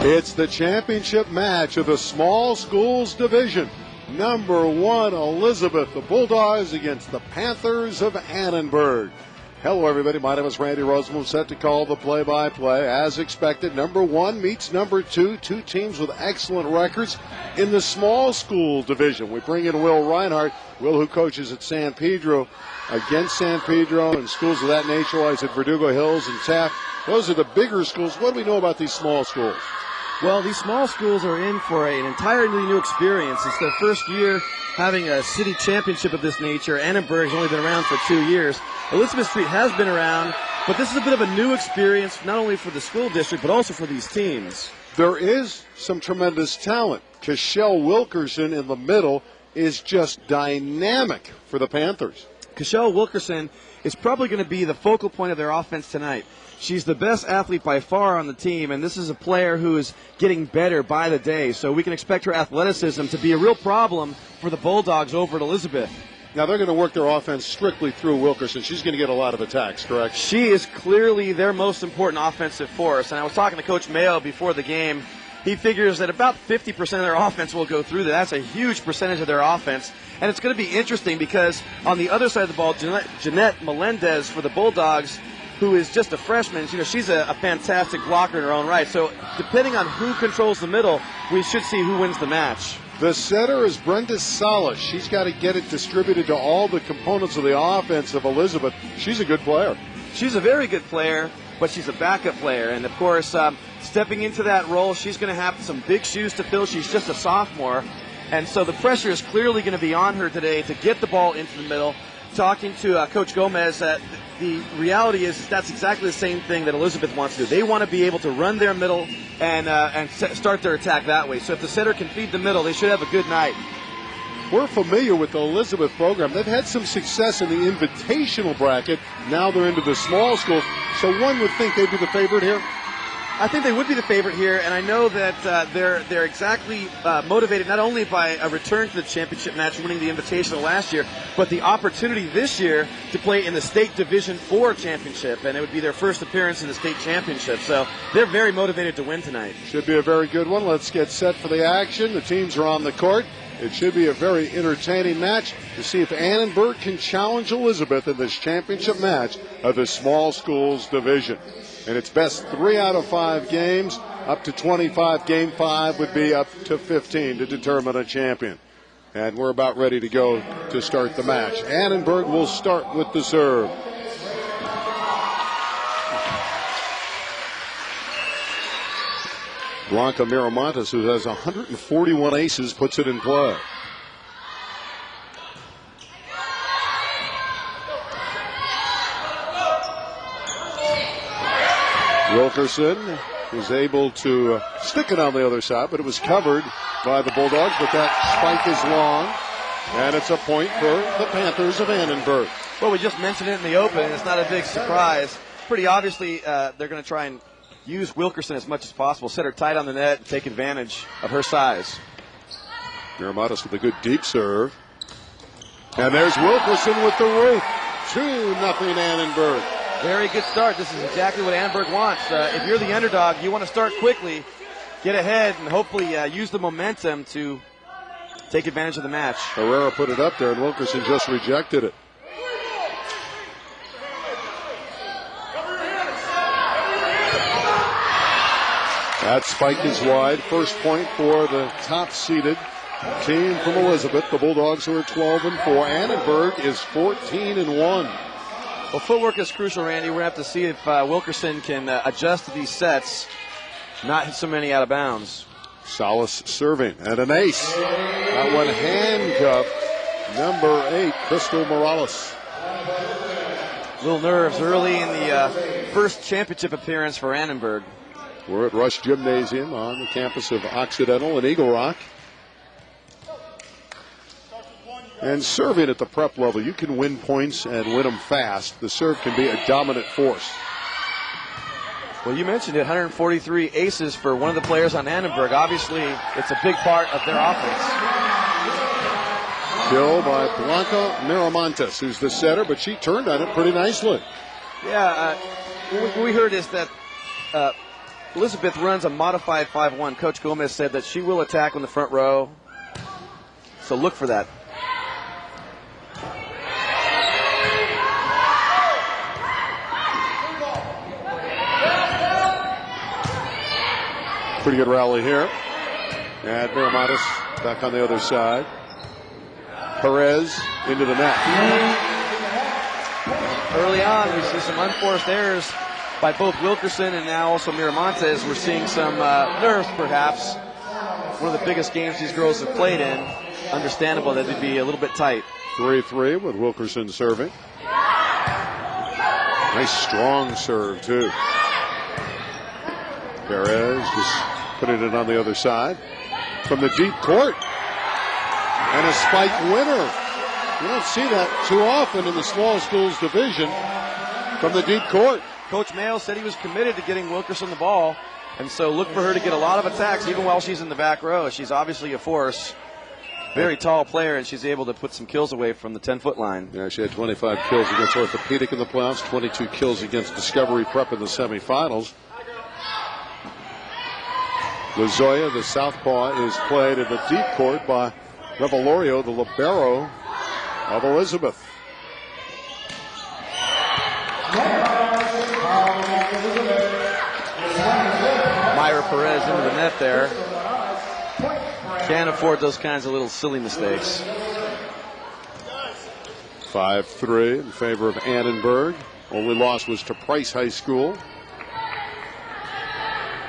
It's the championship match of the small schools division. Number 1, Elizabeth, the Bulldogs against the Panthers of Annenberg. Hello, everybody. My name is Randy Rosenblum, set to call the play-by-play. As expected, number 1 meets number 2, two teams with excellent records in the small school division. We bring in Will Reinhardt, Will who coaches at San Pedro, against San Pedro and schools of that nature, while he's at Verdugo Hills and Taft. Those are the bigger schools. What do we know about these small schools? Well, these small schools are in for an entirely new experience. It's their first year having a city championship of this nature. Annenberg has only been around for 2 years. Elizabeth Street has been around, but this is a bit of a new experience, not only for the school district, but also for these teams. There is some tremendous talent. Cashel Wilkerson in the middle is just dynamic for the Panthers. Cashel Wilkerson is probably going to be the focal point of their offense tonight. She's the best athlete by far on the team, and this is a player who is getting better by the day. So we can expect her athleticism to be a real problem for the Bulldogs over at Elizabeth. Now, they're going to work their offense strictly through Wilkerson. She's going to get a lot of attacks, correct? She is clearly their most important offensive force. And I was talking to Coach Mayo before the game. He figures that about 50% of their offense will go through that. That's a huge percentage of their offense. And it's going to be interesting because on the other side of the ball, Jeanette Melendez for the Bulldogs, who is just a freshman, she's a fantastic blocker in her own right. So depending on who controls the middle, we should see who wins the match. The setter is Brenda Salas. She's got to get it distributed to all the components of the offense of Elizabeth. She's a good player. She's a very good player, but she's a backup player. And, of course, stepping into that role, she's going to have some big shoes to fill. She's just a sophomore. And so the pressure is clearly going to be on her today to get the ball into the middle. Talking to Coach Gomez, the reality is that's exactly the same thing that Elizabeth wants to do. They want to be able to run their middle and start their attack that way. So if the setter can feed the middle, they should have a good night. We're familiar with the Elizabeth program. They've had some success in the invitational bracket. Now they're into the small schools. So one would think they'd be the favorite here. I think they would be the favorite here, and I know that they're exactly motivated not only by a return to the championship match, winning the Invitational last year, but the opportunity this year to play in the State Division IV championship, and it would be their first appearance in the state championship. So they're very motivated to win tonight. Should be a very good one. Let's get set for the action. The teams are on the court. It should be a very entertaining match to see if Annenberg can challenge Elizabeth in this championship match of the small schools division. And it's best 3 out of 5 games, up to 25. Game 5 would be up to 15 to determine a champion. And we're about ready to go to start the match. Annenberg will start with the serve. Blanca Miramontes, who has 141 aces, puts it in play. Wilkerson was able to stick it on the other side, but it was covered by the Bulldogs. But that spike is long, and it's a point for the Panthers of Annenberg. Well, we just mentioned it in the open, and it's not a big surprise. Pretty obviously, they're going to try and use Wilkerson as much as possible, set her tight on the net, and take advantage of her size. Miramontes with a good deep serve. And there's Wilkerson with the roof. 2-0 Annenberg. Very good start. This is exactly what Annenberg wants. If you're the underdog, you want to start quickly, get ahead, and hopefully use the momentum to take advantage of the match. Herrera put it up there, and Wilkerson just rejected it. That spike is wide. First point for the top-seeded team from Elizabeth. The Bulldogs who are 12-4. Annenberg is 14-1. Well, footwork is crucial, Randy. We're going to have to see if Wilkerson can adjust to these sets, not hit so many out of bounds. Salas serving, and an ace. That one handcuffed. Number 8, Crystal Morales. Little nerves early in the first championship appearance for Annenberg. We're at Rush Gymnasium on the campus of Occidental in Eagle Rock. And serving at the prep level, you can win points and win them fast. The serve can be a dominant force. Well, you mentioned it, 143 aces for one of the players on Annenberg. Obviously, it's a big part of their offense. Kill by Blanca Miramontes, who's the setter, but she turned on it pretty nicely. Yeah, what we heard is that Elizabeth runs a modified 5-1. Coach Gomez said that she will attack on the front row, so look for that. Pretty good rally here. And Miramatis back on the other side. Perez into the net. Early on, we see some unforced errors by both Wilkerson and now also Miramontes. We're seeing some nerves, perhaps. One of the biggest games these girls have played in. Understandable that it'd be a little bit tight. 3-3 with Wilkerson serving. Nice strong serve, too. Perez just putting it on the other side. From the deep court. And a spike winner. You don't see that too often in the small schools division from the deep court. Coach Mayo said he was committed to getting Wilkerson the ball, and so look for her to get a lot of attacks even while she's in the back row. She's obviously a force. Very tall player, and she's able to put some kills away from the 10-foot line. Yeah, she had 25 kills against Orthopedic in the playoffs, 22 kills against Discovery Prep in the semifinals. Lazoya, the southpaw, is played in the deep court by Revelorio, the libero of Elizabeth. Myra Perez into the net there. Can't afford those kinds of little silly mistakes. 5-3 in favor of Annenberg. Only loss was to Price High School.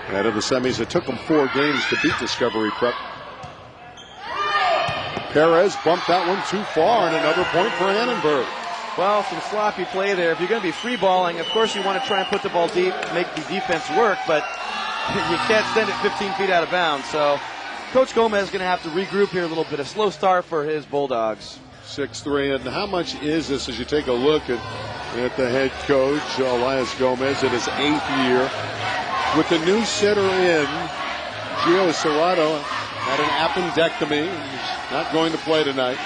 And in the semis, it took them 4 games to beat Discovery Prep. Perez bumped that one too far, and another point for Annenberg. Well, some sloppy play there. If you're going to be free balling, of course you want to try and put the ball deep, make the defense work, but you can't send it 15 feet out of bounds. So Coach Gomez is going to have to regroup here a little bit. A slow start for his Bulldogs. 6-3. And how much is this as you take a look at the head coach, Elias Gomez, in his 8th year? With the new setter in, Gio Serrato had an appendectomy. He's not going to play tonight.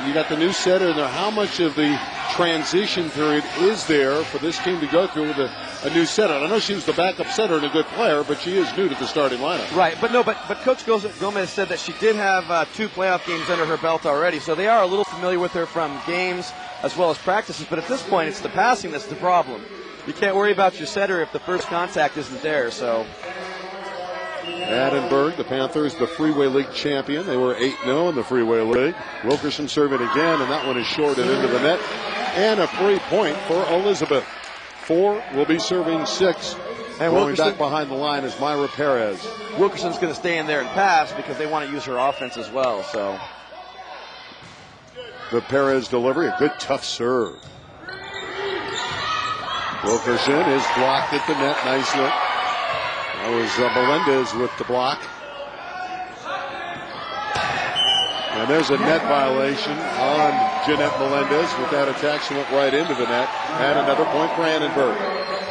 You got the new setter in there. How much of the transition period is there for this team to go through with a new setter? I know she was the backup setter and a good player, but she is new to the starting lineup. Right, but Coach Gomez said that she did have 2 playoff games under her belt already, so they are a little familiar with her from games as well as practices. But at this point, it's the passing that's the problem. You can't worry about your setter if the first contact isn't there. So Annenberg, the Panthers, the Freeway League champion. They were 8-0 in the Freeway League. Wilkerson serving again, and that one is short and into the net. And a free point for Elizabeth. 4 will be serving 6. And going back behind the line is Myra Perez. Wilkerson's going to stay in there and pass because they want to use her offense as well. So the Perez delivery, a good tough serve. Wilkerson is blocked at the net nicely. That was Melendez with the block. And there's a net violation on Jeanette Melendez. With that attack, she went right into the net. And another point for Annenberg.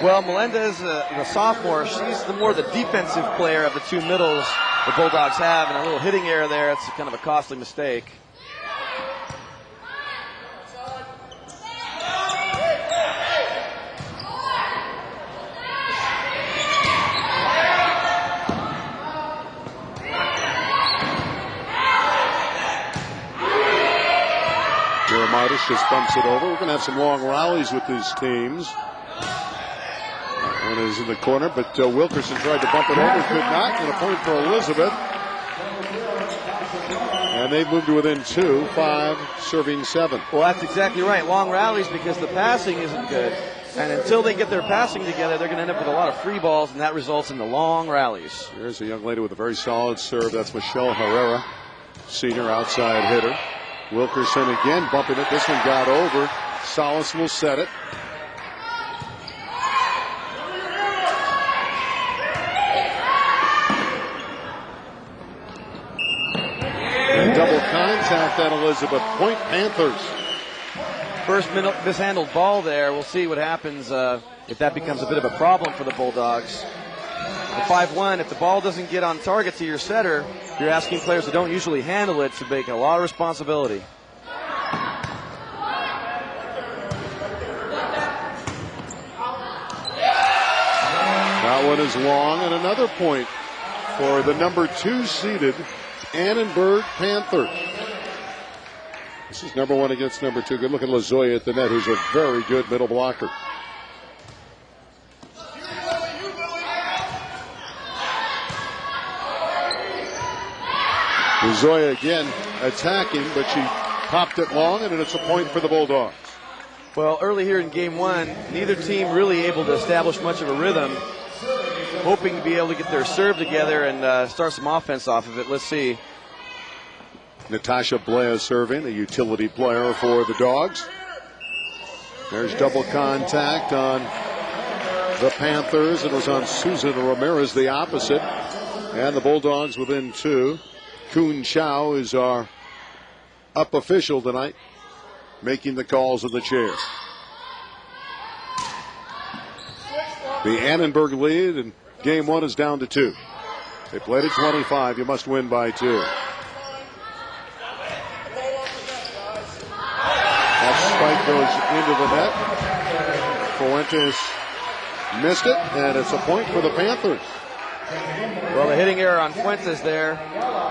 Well, Melendez, the sophomore, she's more the defensive player of the 2 middles the Bulldogs have. And a little hitting error there, it's kind of a costly mistake. Midas just bumps it over. We're going to have some long rallies with these teams. That one is in the corner, but Wilkerson tried to bump it over, could not, and a point for Elizabeth. And they've moved to within 2, 5, serving 7. Well, that's exactly right. Long rallies because the passing isn't good. And until they get their passing together, they're going to end up with a lot of free balls, and that results in the long rallies. Here's a young lady with a very solid serve. That's Michelle Herrera, senior outside hitter. Wilkerson again bumping it. This one got over. Salas will set it. And double contact on Elizabeth. Point Panthers. First mishandled ball there. We'll see what happens if that becomes a bit of a problem for the Bulldogs. The 5-1, if the ball doesn't get on target to your setter, you're asking players that don't usually handle it to take a lot of responsibility. Foul That one is long, and another point for the number 2 seeded Annenberg Panthers. This is number 1 against number 2. Good looking Lazoya at the net, who's a very good middle blocker. Lazoya again attacking, but she popped it long, and it's a point for the Bulldogs. Well, early here in game 1, neither team really able to establish much of a rhythm. Hoping to be able to get their serve together and start some offense off of it. Let's see. Natasha Blea serving, a utility player for the Dogs. There's double contact on the Panthers. It was on Susan Ramirez, the opposite. And the Bulldogs within 2. Kuhn Chow is our up official tonight, making the calls of the chair. The Annenberg lead in game 1 is down to 2. They played at 25. You must win by 2. That spike goes into the net. Fuentes missed it, and it's a point for the Panthers. Well, the hitting error on Fuentes there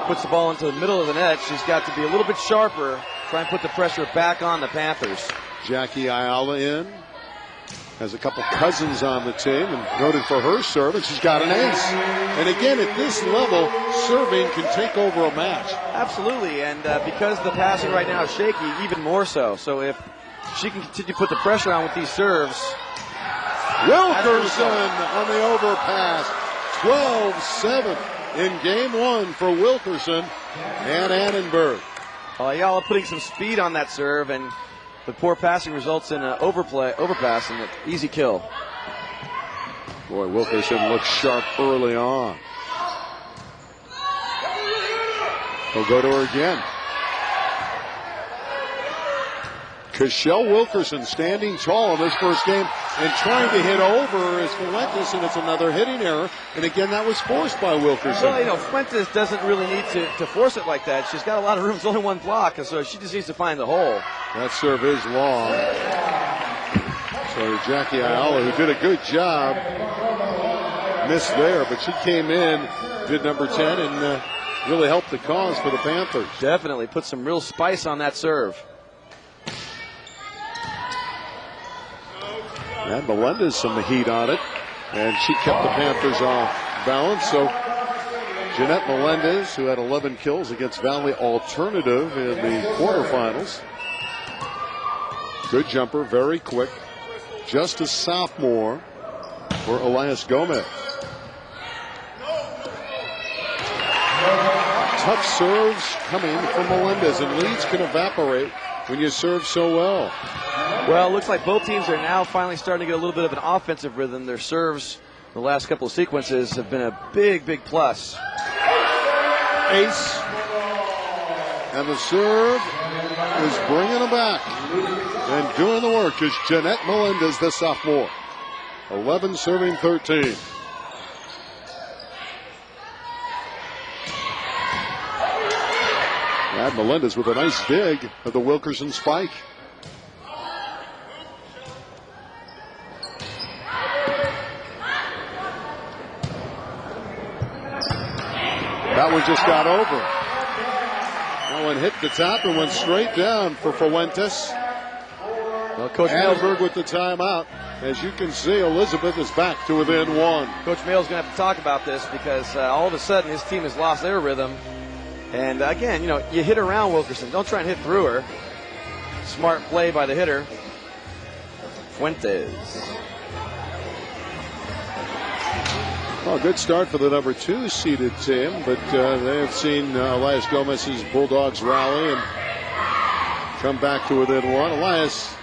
puts the ball into the middle of the net. She's got to be a little bit sharper, try and put the pressure back on the Panthers. Jackie Ayala in. Has a couple cousins on the team and noted for her serve, and she's got an ace. And again, at this level, serving can take over a match. Absolutely, and because the passing right now is shaky, even more so. So if she can continue to put the pressure on with these serves. Wilkerson on the overpass. 12-7 in game 1 for Wilkerson and Annenberg. Ayala putting some speed on that serve, and the poor passing results in an overpass, and an easy kill. Boy, Wilkerson looks sharp early on. He'll go to her again. Cashel Wilkerson standing tall in this first game and trying to hit over is Fuentes, and it's another hitting error. And again, that was forced by Wilkerson. Well, Fuentes doesn't really need to force it like that. She's got a lot of room. It's only one block, and so she just needs to find the hole. That serve is long. So Jackie Ayala, who did a good job, missed there, but she came in, did number 10, and really helped the cause for the Panthers. Definitely put some real spice on that serve. And Melendez some heat on it, and she kept the Panthers off balance. So Jeanette Melendez, who had 11 kills against Valley Alternative in the quarterfinals. Good jumper, very quick. Just a sophomore for Elias Gomez. Tough serves coming from Melendez, and leads can evaporate when you serve so well. Well, it looks like both teams are now finally starting to get a little bit of an offensive rhythm. Their serves, the last couple of sequences, have been a big, big plus. Ace. And the serve is bringing them back. And doing the work is Jeanette Melendez, the sophomore. 11 serving 13. And Melendez with a nice dig of the Wilkerson spike. That one just got over. That one hit the top and went straight down for Fuentes. Well, Coach Annenberg with the timeout. As you can see, Elizabeth is back to within 1. Coach Mayo's going to have to talk about this because all of a sudden his team has lost their rhythm. And again, you hit around Wilkerson. Don't try and hit through her. Smart play by the hitter. Fuentes. Well, good start for the number 2 seeded team, but they have seen Elias Gomez's Bulldogs rally and come back to within 1. Elias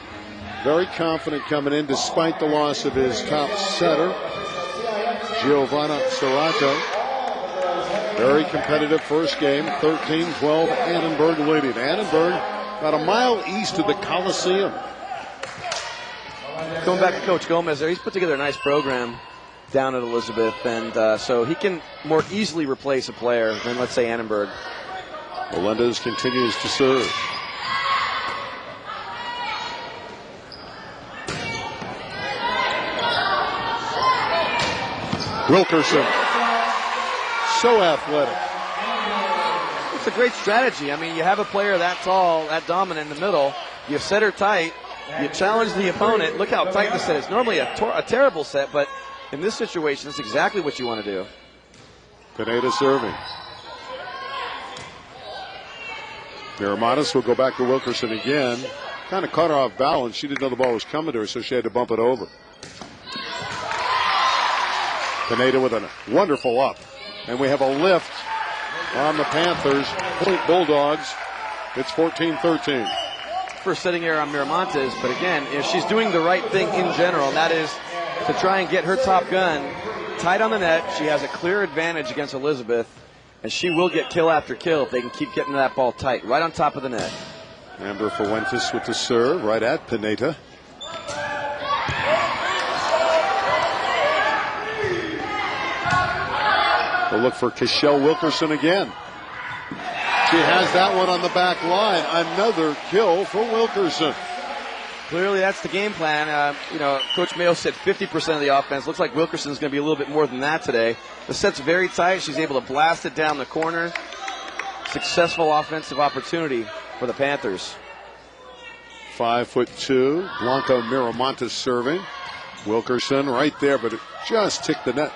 very confident coming in despite the loss of his top setter, Giovanna Serrato. Very competitive first game, 13-12, Annenberg leading. Annenberg about a mile east of the Coliseum. Going back to Coach Gomez there, he's put together a nice program down at Elizabeth, and so he can more easily replace a player than, let's say, Annenberg. Melendez continues to serve. Wilkerson, so athletic. It's a great strategy. I mean, you have a player that tall, that dominant in the middle. You set her tight. You challenge the opponent. Look how tight the set is. Normally a terrible set, but in this situation, that's exactly what you want to do. Pineda serving. Miramontes will go back to Wilkerson again. Kind of caught her off balance. She didn't know the ball was coming to her, so she had to bump it over. Pineda with a wonderful up. And we have a lift on the Panthers. Point Bulldogs. It's 14-13. First setting error on Miramontes, but again, if she's doing the right thing in general, and that is to try and get her top gun tight on the net. She has a clear advantage against Elizabeth, and she will get kill after kill if they can keep getting that ball tight, right on top of the net. Amber Fuentes with the serve, right at Pineda. We'll look for Cashel Wilkerson again. She has that one on the back line. Another kill for Wilkerson. Clearly, that's the game plan. Coach Mayo said 50% of the offense. Looks like Wilkerson's going to be a little bit more than that today. The set's very tight. She's able to blast it down the corner. Successful offensive opportunity for the Panthers. 5'2", Blanca Miramontes serving. Wilkerson right there, but it just ticked the net.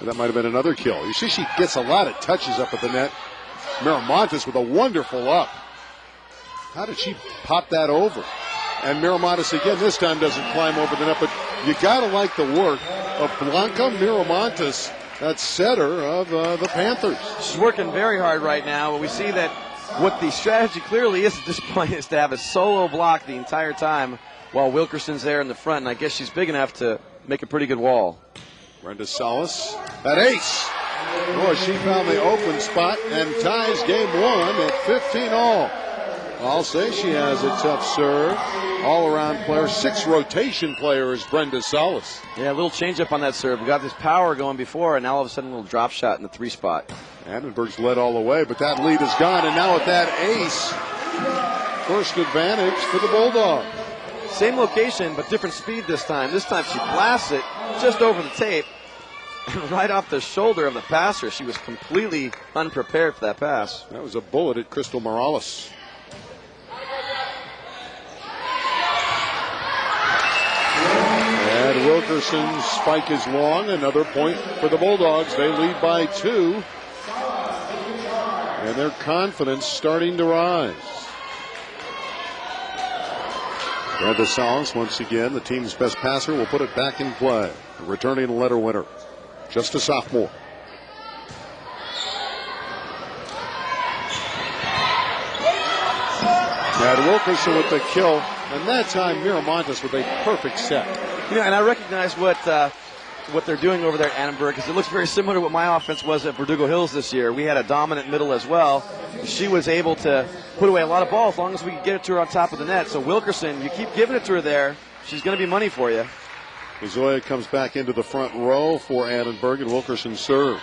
That might have been another kill. You see, she gets a lot of touches up at the net. Miramontes with a wonderful up. How did she pop that over? And Miramontes again, this time doesn't climb over the net, but you got to like the work of Blanca Miramontes, that setter of the Panthers. She's working very hard right now, but we see that what the strategy clearly is at this point is to have a solo block the entire time while Wilkerson's there in the front, and I guess she's big enough to make a pretty good wall. Brenda Salas, that ace. Boy, she found the open spot and ties game one at 15-all. I'll say she has a tough serve. All-around player, 6 rotation players, Brenda Salas. Yeah, a little change-up on that serve. We got this power going before, and now all of a sudden a little drop shot in the 3 spot. Annenberg's led all the way, but that lead is gone, and now with that ace, first advantage for the Bulldogs. Same location, but different speed this time. This time she blasts it just over the tape and right off the shoulder of the passer. She was completely unprepared for that pass. That was a bullet at Crystal Morales. And Wilkerson's spike is long. Another point for the Bulldogs. They lead by 2. And their confidence starting to rise. Brenda Salas, once again, the team's best passer, will put it back in play. A returning letter winner. Just a sophomore. And Wilkerson with the kill. And that time, Miramontes with a perfect set. And I recognize what they're doing over there at Annenberg, because it looks very similar to what my offense was at Verdugo Hills this year. We had a dominant middle as well. She was able to put away a lot of balls as long as we could get it to her on top of the net. So Wilkerson, you keep giving it to her there, she's going to be money for you. Zoya comes back into the front row for Annenberg, and Wilkerson serves.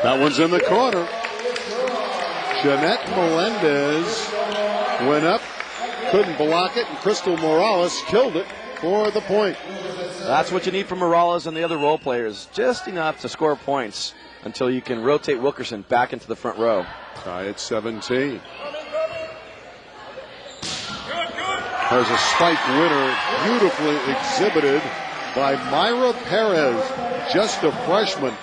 That one's in the corner. Jeanette Melendez went up, couldn't block it, and Crystal Morales killed it for the point. That's what you need from Morales and the other role players. Just enough to score points until you can rotate Wilkerson back into the front row. Tie at 17. There's a spike winner, beautifully exhibited by Myra Perez, just a freshman,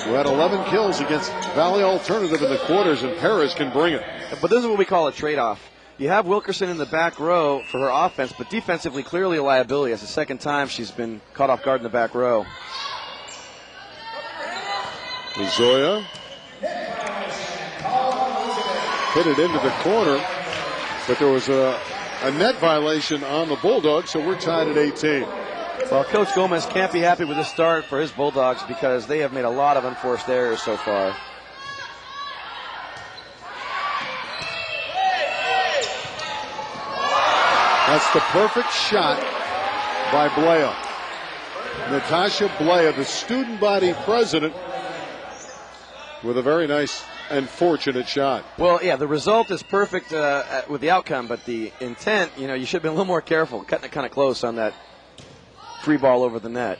who had 11 kills against Valley Alternative in the quarters, and Perez can bring it. But this is what we call a trade-off. You have Wilkerson in the back row for her offense, but defensively clearly a liability. It's the second time she's been caught off guard in the back row. Zoya hit it into the corner, but there was a net violation on the Bulldogs, so we're tied at 18. Well, Coach Gomez can't be happy with this start for his Bulldogs because they have made a lot of unforced errors so far. That's the perfect shot by Blea. Natasha Blea, the student body president, with a very nice and fortunate shot. Well, yeah, the result is perfect with the outcome, but the intent, you should have been a little more careful, cutting it kind of close on that free ball over the net.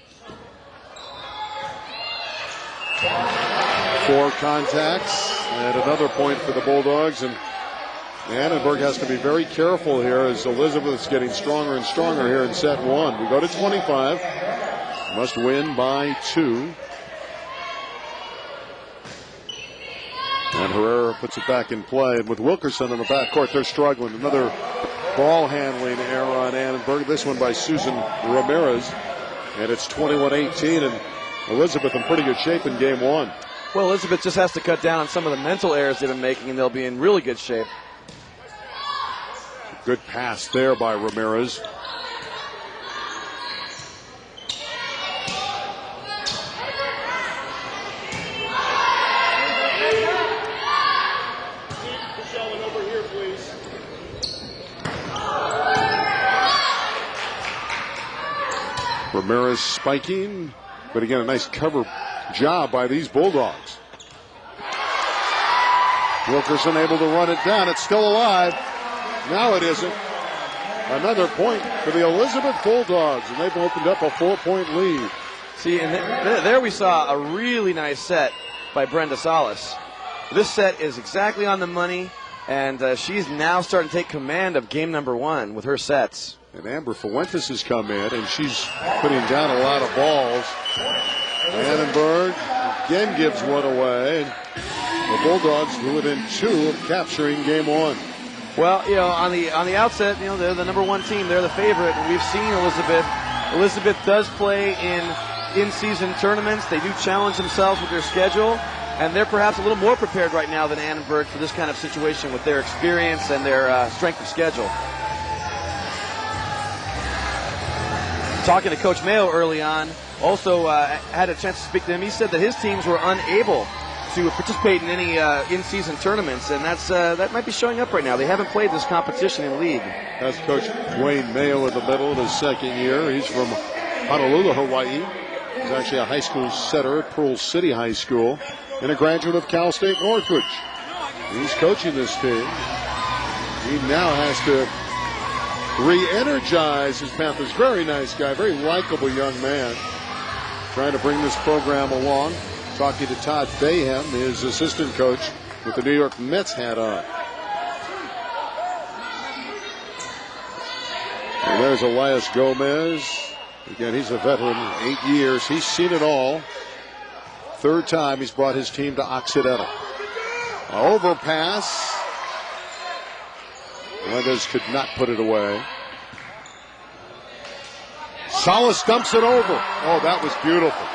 4 contacts and another point for the Bulldogs, and Annenberg has to be very careful here as Elizabeth's getting stronger and stronger here in set 1. We go to 25. Must win by 2. And Herrera puts it back in play. And with Wilkerson in the backcourt, they're struggling. Another ball handling error on Annenberg. This one by Susan Ramirez. And it's 21-18. And Elizabeth in pretty good shape in game 1. Well, Elizabeth just has to cut down on some of the mental errors they've been making, and they'll be in really good shape. Good pass there by Ramirez. Ramirez spiking, but again, a nice cover job by these Bulldogs. Wilkerson able to run it down. It's still alive. Now it isn't. Another point for the Elizabeth Bulldogs, and they've opened up a 4-point lead. See, and there we saw a really nice set by Brenda Salas. This set is exactly on the money, and she's now starting to take command of game number 1 with her sets. And Amber Fuentes has come in, and she's putting down a lot of balls. Annenberg again gives one away. The Bulldogs were within 2 of capturing game 1. Well, on the outset, they're the number 1 team. They're the favorite, and we've seen Elizabeth. Elizabeth does play in-season tournaments. They do challenge themselves with their schedule, and they're perhaps a little more prepared right now than Annenberg for this kind of situation with their experience and their strength of schedule. Talking to Coach Mayo early on, also had a chance to speak to him. He said that his teams were unable to participate in any in-season tournaments, and that might be showing up right now. They haven't played this competition in league. That's Coach Dwayne Mayo in the middle of his second year. He's from Honolulu, Hawaii. He's actually a high school setter at Pearl City High School and a graduate of Cal State Northridge. He's coaching this team. He now has to re-energize his Panthers. Very nice guy, very likable young man. Trying to bring this program along. Talking to Todd Bayham, his assistant coach, with the New York Mets hat on. And there's Elias Gomez. Again, he's a veteran, 8 years. He's seen it all. 3rd time he's brought his team to Occidental. Overpass. Melendez could not put it away. Salas dumps it over. Oh, that was beautiful.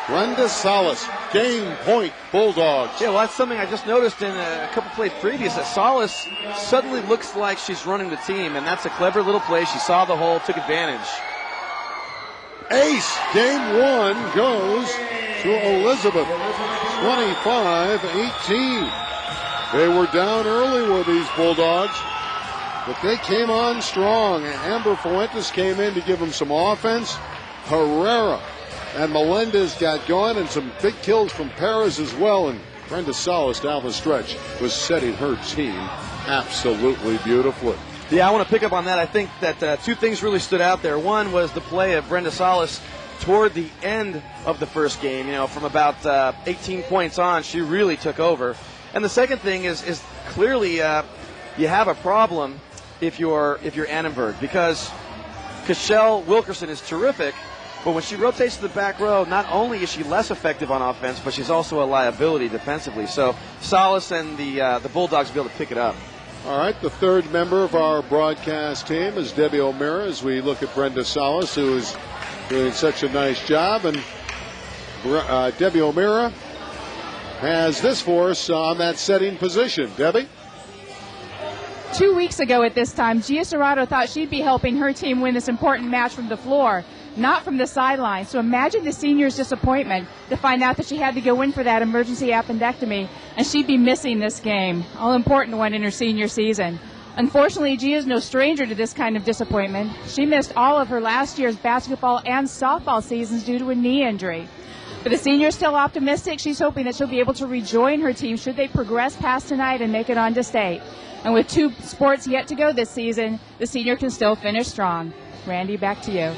Brenda Salas, game point, Bulldogs. Yeah, well, that's something I just noticed in a couple plays previous, that Salas suddenly looks like she's running the team, and that's a clever little play. She saw the hole, took advantage. Ace, game 1 goes to Elizabeth, 25-18. They were down early with these Bulldogs, but they came on strong. Amber Fuentes came in to give them some offense. Herrera and Melendez got going, and some big kills from Perez as well. And Brenda Salas down the stretch was setting her team absolutely beautifully. Yeah, I want to pick up on that. I think that 2 things really stood out there. One was the play of Brenda Salas toward the end of the first game. From about 18 points on, she really took over. And the second thing is clearly you have a problem if you're Annenberg, because Cashel Wilkerson is terrific. But when she rotates to the back row, not only is she less effective on offense, but she's also a liability defensively. So Salas and the Bulldogs will be able to pick it up. All right, the 3rd member of our broadcast team is Debbie O'Meara, as we look at Brenda Salas, who is doing such a nice job. And Debbie O'Meara has this for us on that setting position. Debbie? 2 weeks ago at this time, Gia Serrato thought she'd be helping her team win this important match from the floor, not from the sideline. So imagine the senior's disappointment to find out that she had to go in for that emergency appendectomy, and she'd be missing this game, all important one in her senior season. Unfortunately, Gia is no stranger to this kind of disappointment. She missed all of her last year's basketball and softball seasons due to a knee injury. But the senior is still optimistic. She's hoping that she'll be able to rejoin her team should they progress past tonight and make it on to state. And with 2 sports yet to go this season, the senior can still finish strong. Randy, back to you.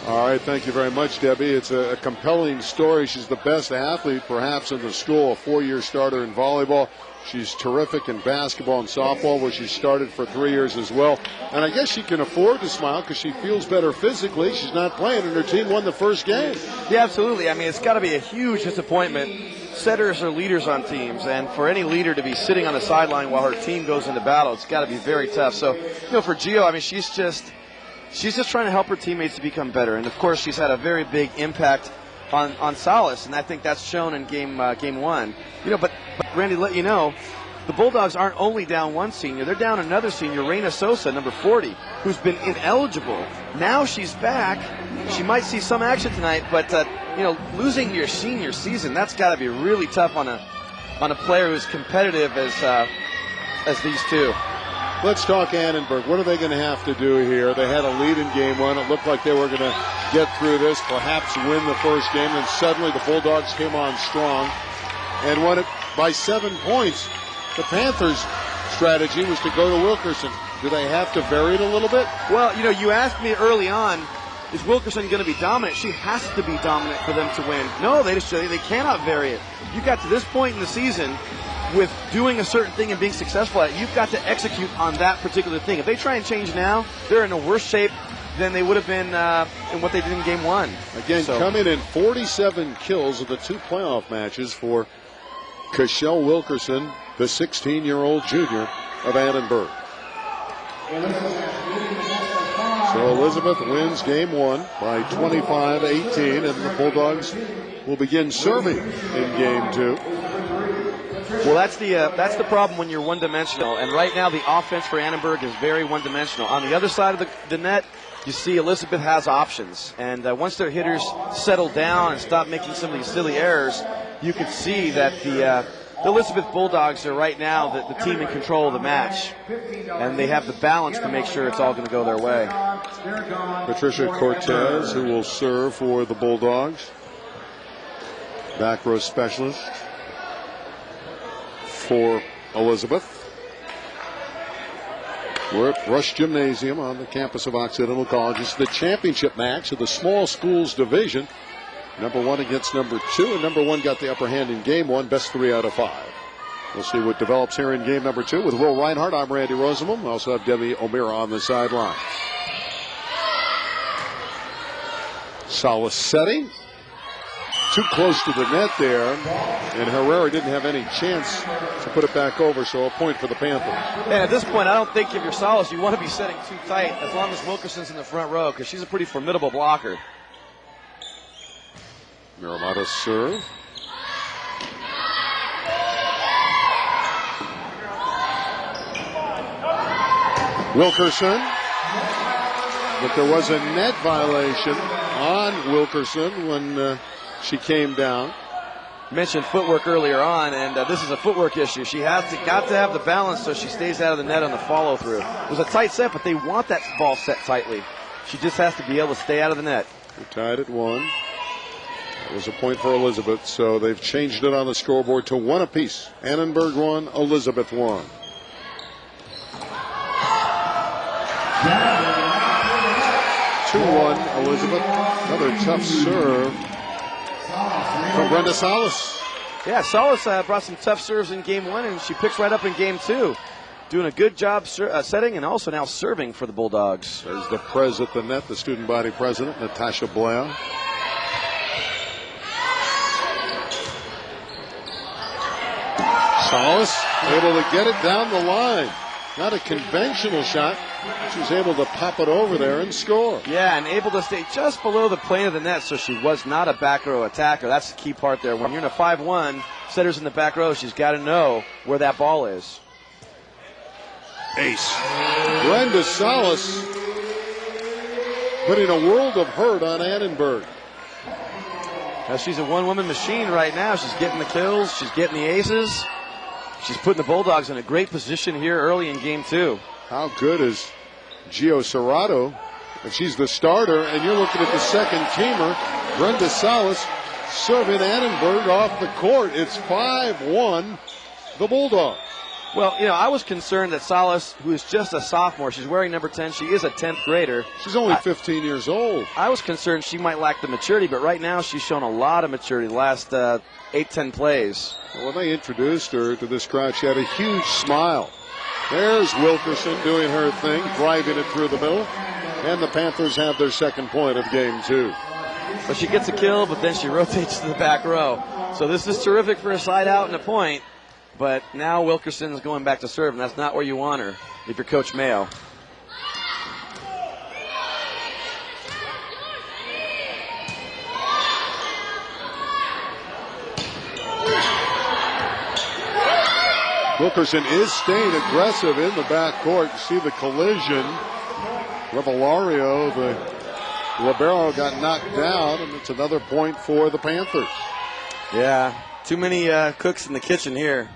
All right, thank you very much, Debbie. It's a compelling story. She's the best athlete, perhaps, in the school, a 4-year starter in volleyball. She's terrific in basketball and softball, where she started for 3 years as well. And I guess she can afford to smile because she feels better physically. She's not playing, and her team won the first game. Yeah, absolutely. I mean, it's got to be a huge disappointment. Setters are leaders on teams, and for any leader to be sitting on the sideline while her team goes into battle, it's got to be very tough. So, for Gio, I mean, she's just trying to help her teammates to become better. And, of course, she's had a very big impact on Salas, and I think that's shown in game 1. But Randy, let you know, the Bulldogs aren't only down one senior. They're down another senior, Reina Sosa, number 40, who's been ineligible. Now she's back. She might see some action tonight, but, losing your senior season, that's got to be really tough on a player who's competitive as these two. Let's talk Annenberg. What are they going to have to do here? They had a lead in game 1. It looked like they were going to get through this, perhaps win the first game. And suddenly the Bulldogs came on strong and won it by 7 points. The Panthers' strategy was to go to Wilkerson. Do they have to vary it a little bit? Well, you asked me early on, is Wilkerson going to be dominant? She has to be dominant for them to win. No, they cannot vary it. You got to this point in the season with doing a certain thing and being successful at it, you've got to execute on that particular thing. If they try and change now, they're in a worse shape than they would have been in what they did in game 1. Again, coming in 47 kills in the 2 playoff matches for Cashel Wilkerson, the 16-year-old junior of Annenberg. So Elizabeth wins game 1 by 25-18, and the Bulldogs will begin serving in game 2. Well, that's the problem when you're one-dimensional. And right now the offense for Annenberg is very one-dimensional. On the other side of the net, you see Elizabeth has options. And once their hitters settle down and stop making some of these silly errors, you can see that the Elizabeth Bulldogs are right now the team in control of the match. And they have the balance to make sure it's all going to go their way. Patricia Cortez, who will serve for the Bulldogs. Back row specialist for Elizabeth. We're at Rush Gymnasium on the campus of Occidental College. It's the championship match of the small schools division. Number 1 against number 2, and number 1 got the upper hand in game 1, best 3 out of 5. We'll see what develops here in game number 2 with Will Reinhardt. I'm Randy Rosenbaum. We also have Debbie O'Meara on the sideline. Salas setting. Too close to the net there, and Herrera didn't have any chance to put it back over, so a point for the Panthers. And at this point, I don't think if you're Salas, you want to be setting too tight as long as Wilkerson's in the front row, because she's a pretty formidable blocker. Miramata's serve. Wilkerson, but there was a net violation on Wilkerson when she came down. Mentioned footwork earlier on, and this is a footwork issue. She got to have the balance so she stays out of the net on the follow-through. It was a tight set, but they want that ball set tightly. She just has to be able to stay out of the net. We're tied at 1. It was a point for Elizabeth, so they've changed it on the scoreboard to 1 apiece. Annenberg 1, Elizabeth 1. Two 2-1, Elizabeth. Another tough serve from Brenda Salas. Yeah, Salas brought some tough serves in game 1, and she picks right up in game 2. Doing a good job setting and also now serving for the Bulldogs. There's the prez at the net, the student body president, Natasha Blair. Salas able to get it down the line. Not a conventional shot. She was able to pop it over there and score. Yeah, and able to stay just below the plane of the net, so she was not a back row attacker. That's the key part there. When you're in a 5-1, setters in the back row, she's got to know where that ball is. Ace. Brenda Salas putting a world of hurt on Annenberg. Now she's a one-woman machine right now. She's getting the kills. She's getting the aces. She's putting the Bulldogs in a great position here early in game 2. How good is Gio Serrato? If she's the starter and you're looking at the second teamer, Brenda Salas serving Annenberg off the court. It's 5-1, the Bulldogs. Well, I was concerned that Salas, who is just a sophomore, she's wearing number 10. She is a 10th grader. She's only 15 years old. I was concerned she might lack the maturity, but right now she's shown a lot of maturity the last 8-10 plays. When they introduced her to this crowd, she had a huge smile. There's Wilkerson doing her thing, driving it through the middle. And the Panthers have their second point of game 2. But she gets a kill, but then she rotates to the back row. So this is terrific for a side out and a point. But now Wilkerson's going back to serve, and that's not where you want her if you're Coach Mayo. Wilkerson is staying aggressive in the backcourt. You see the collision. Revellario, the libero, got knocked down, and it's another point for the Panthers. Yeah, too many cooks in the kitchen here.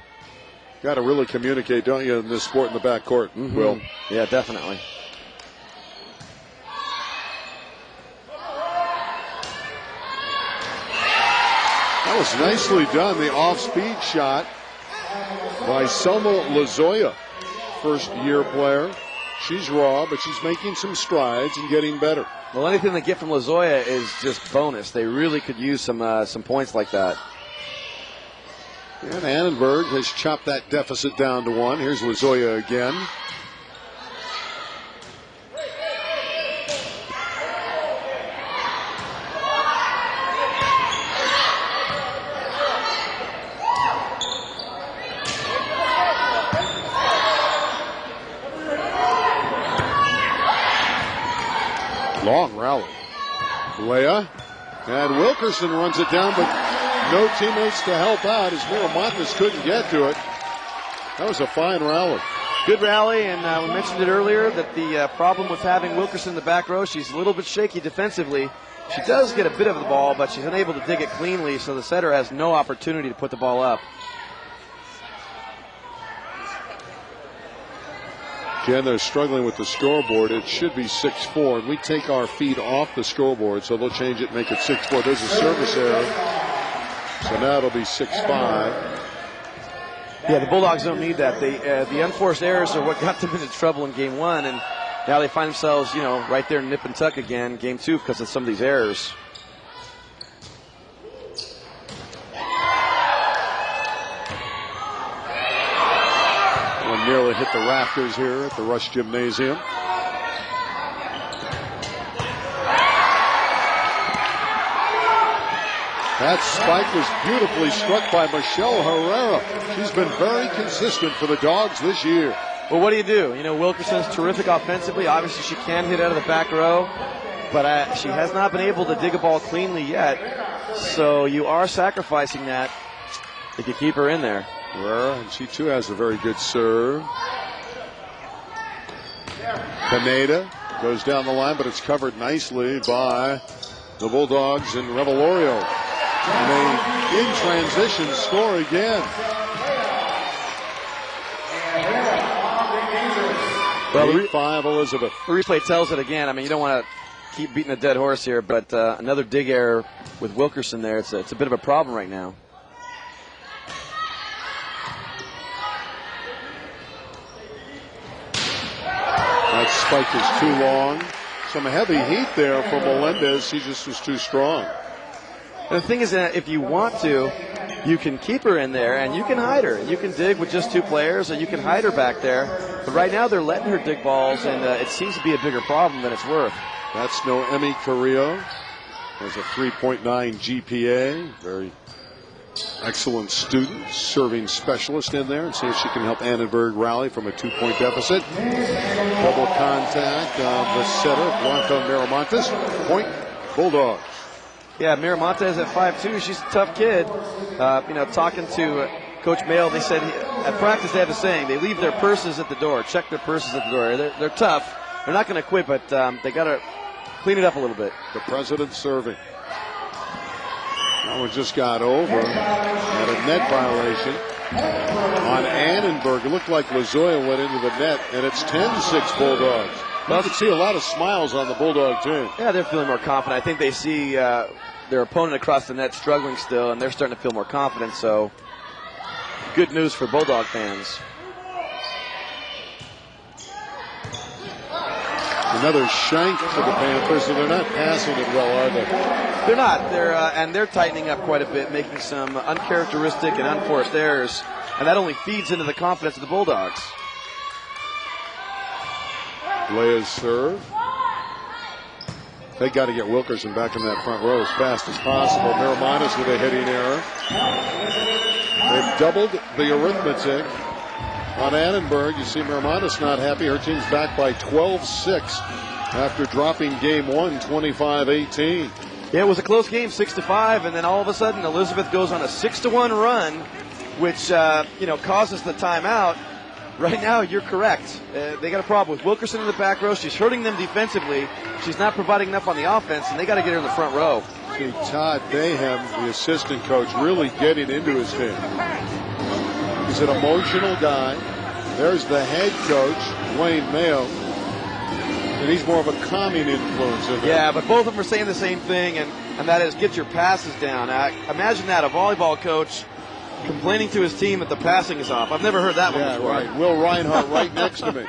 Got to really communicate, don't you, in this sport in the backcourt, Will? Yeah, definitely. That was nicely done, the off-speed shot by Selma Lozoya, first-year player. She's raw, but she's making some strides and getting better. Well, anything they get from Lozoya is just bonus. They really could use some points like that. And Annenberg has chopped that deficit down to 1. Here's Lozoya again. Long rally. Leah. And Wilkerson runs it down, but no teammates to help out as Miramontes couldn't get to it. That was a fine rally. Good rally, and we mentioned it earlier that the problem with having Wilkerson in the back row, she's a little bit shaky defensively. She does get a bit of the ball, but she's unable to dig it cleanly, so the setter has no opportunity to put the ball up. Again, they're struggling with the scoreboard. It should be 6-4, and we take our feet off the scoreboard, so they'll change it and make it 6-4. There's a service error, so now it'll be 6-5. Yeah, the Bulldogs don't need that. The unforced errors are what got them into trouble in game 1, and now they find themselves, right there nip and tuck again, game 2, because of some of these errors. One nearly hit the rafters here at the Rush Gymnasium. That spike was beautifully struck by Michelle Herrera. She's been very consistent for the Dogs this year. Well, what do? Wilkerson's terrific offensively. Obviously, she can hit out of the back row, but she has not been able to dig a ball cleanly yet. So you are sacrificing that if you keep her in there. Herrera, and she too has a very good serve. Pineda goes down the line, but it's covered nicely by the Bulldogs and Revellario. And they, in transition, score again. Well, 8-5 Elizabeth. The replay tells it again. I mean, you don't want to keep beating a dead horse here, but another dig error with Wilkerson there. It's a bit of a problem right now. That spike is too long. Some heavy heat there for Melendez. He just was too strong. And the thing is that if you want to, you can keep her in there and you can hide her. You can dig with just 2 players, or you can hide her back there. But right now they're letting her dig balls, and it seems to be a bigger problem than it's worth. That's Noemi Carrillo. Has a 3.9 GPA. Very excellent student, serving specialist in there, and see if she can help Annenberg rally from a 2-point deficit. Double contact on the setter, Blanca Miramontes. Point, Bulldogs. Yeah, Miramontes at 5'2", she's a tough kid. Talking to Coach Mayo, they said at practice they have a saying, they leave their purses at the door, check their purses at the door. They're tough. They're not going to quit, but they got to clean it up a little bit. The president serving. That one just got over. Had a net violation on Annenberg. It looked like Lozoya went into the net, and it's 10-6 Bulldogs. You can see a lot of smiles on the Bulldog team. Yeah, they're feeling more confident. I think they see their opponent across the net struggling still, and they're starting to feel more confident. So, good news for Bulldog fans. Another shank for the Panthers, so they're not passing it well, are they? They're not. They're tightening up quite a bit, making some uncharacteristic and unforced errors, and that only feeds into the confidence of the Bulldogs. Leia's serve. They got to get Wilkerson back in that front row as fast as possible. Miramanis with a hitting error. They've doubled the arithmetic on Annenberg. You see Miramanis not happy. Her team's back by 12-6 after dropping game one, 25-18. Yeah, it was a close game, 6-5, and then all of a sudden Elizabeth goes on a 6-1 run, which causes the timeout. Right now, you're correct. They got a problem with Wilkerson in the back row. She's hurting them defensively. She's not providing enough on the offense, and they got to get her in the front row. See Todd Bayham, the assistant coach, really getting into his team. He's an emotional guy. There's the head coach, Wayne Mayo, and he's more of a calming influence. Yeah, but both of them are saying the same thing, and that is get your passes down. Imagine that, a volleyball coach complaining to his team that the passing is off. I've never heard that one before. Right. Will Reinhardt right next to me.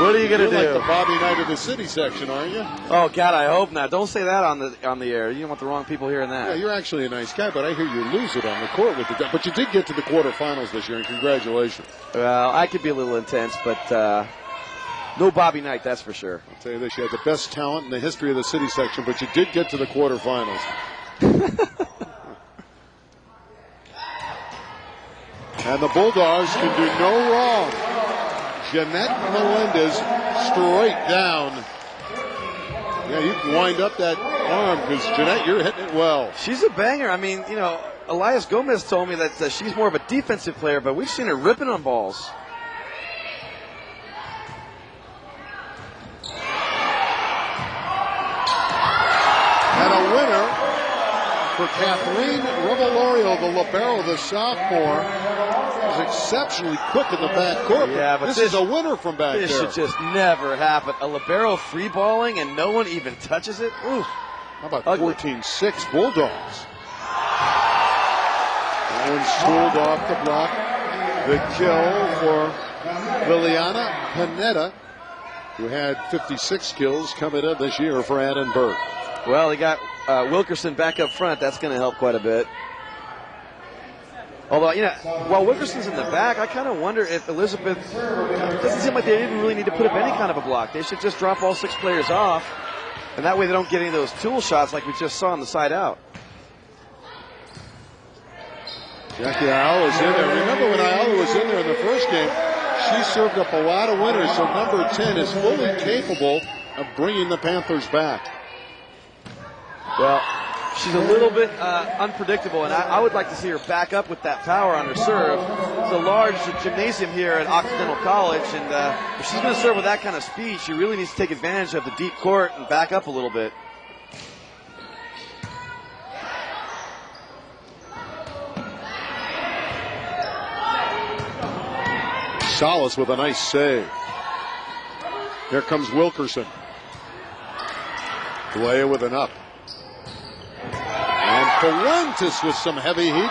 What are you going to do? You're like the Bobby Knight of the city section, aren't you? Oh, God, I hope not. Don't say that on the air. You don't want the wrong people hearing that. Yeah, you're actually a nice guy, but I hear you lose it on the court with the. But you did get to the quarterfinals this year, and congratulations. Well, I could be a little intense, but no Bobby Knight, that's for sure. I'll tell you this, you had the best talent in the history of the city section, but you did get to the quarterfinals. And the Bulldogs can do no wrong. Jeanette Melendez straight down. Yeah, you can wind up that arm because, Jeanette, you're hitting it well. She's a banger. I mean, Elias Gomez told me that she's more of a defensive player, but we've seen her ripping on balls. And a winner for Kathleen Revelorio, the libero, the sophomore, is exceptionally quick in the backcourt. Yeah, but this is a winner from back there. This should just never happen. A libero free balling and no one even touches it. Ooh. How about 14-6 Bulldogs? That one schooled off the block. The kill for Liliana Panetta, who had 56 kills coming in this year for Annenberg. Well, he got Wilkerson back up front. That's going to help quite a bit. Although, while Wilkerson's in the back, I kind of wonder if Elizabeth, it doesn't seem like they didn't really need to put up any kind of a block. They should just drop all 6 players off, and that way they don't get any of those tool shots like we just saw on the side out. Jackie Ayala's in there. Remember when Ayala was in there in the first game, she served up a lot of winners, so number 10 is fully capable of bringing the Panthers back. Well, she's a little bit unpredictable, and I would like to see her back up with that power on her serve. It's a large gymnasium here at Occidental College, and if she's going to serve with that kind of speed, she really needs to take advantage of the deep court and back up a little bit. Salas with a nice save. Here comes Wilkerson. Leia with an up. And Fuentes with some heavy heat,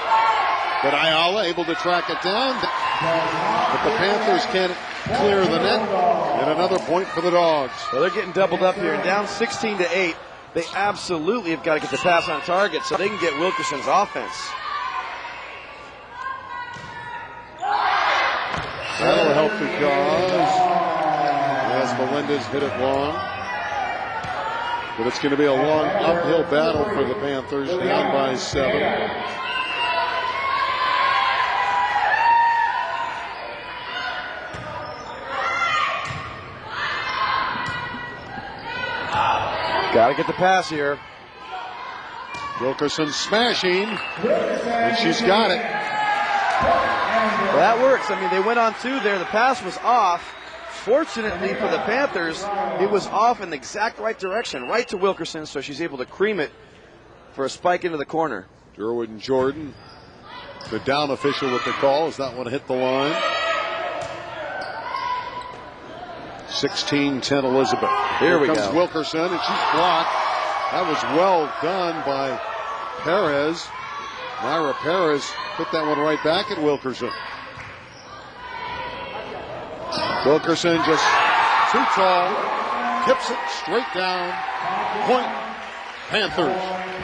but Ayala able to track it down. But the Panthers can't clear the net, and another point for the Dogs. Well, they're getting doubled up here, and down 16-8. They absolutely have got to get the pass on target so they can get Wilkerson's offense. That'll help the cause as Melendez hit it long. But it's going to be a long uphill battle for the Panthers, down by 7. Got to get the pass here. Wilkerson smashing, and she's got it. Well, that works. I mean, they went on 2 there. The pass was off. Fortunately for the Panthers, it was off in the exact right direction, right to Wilkerson, so she's able to cream it for a spike into the corner. Derwood and Jordan, the down official with the call, as that one hit the line. 16-10 Elizabeth. Here we comes go. Wilkerson, and she's blocked. That was well done by Perez. Myra Perez put that one right back at Wilkerson. Wilkerson just too tall, tips it straight down. Point, Panthers.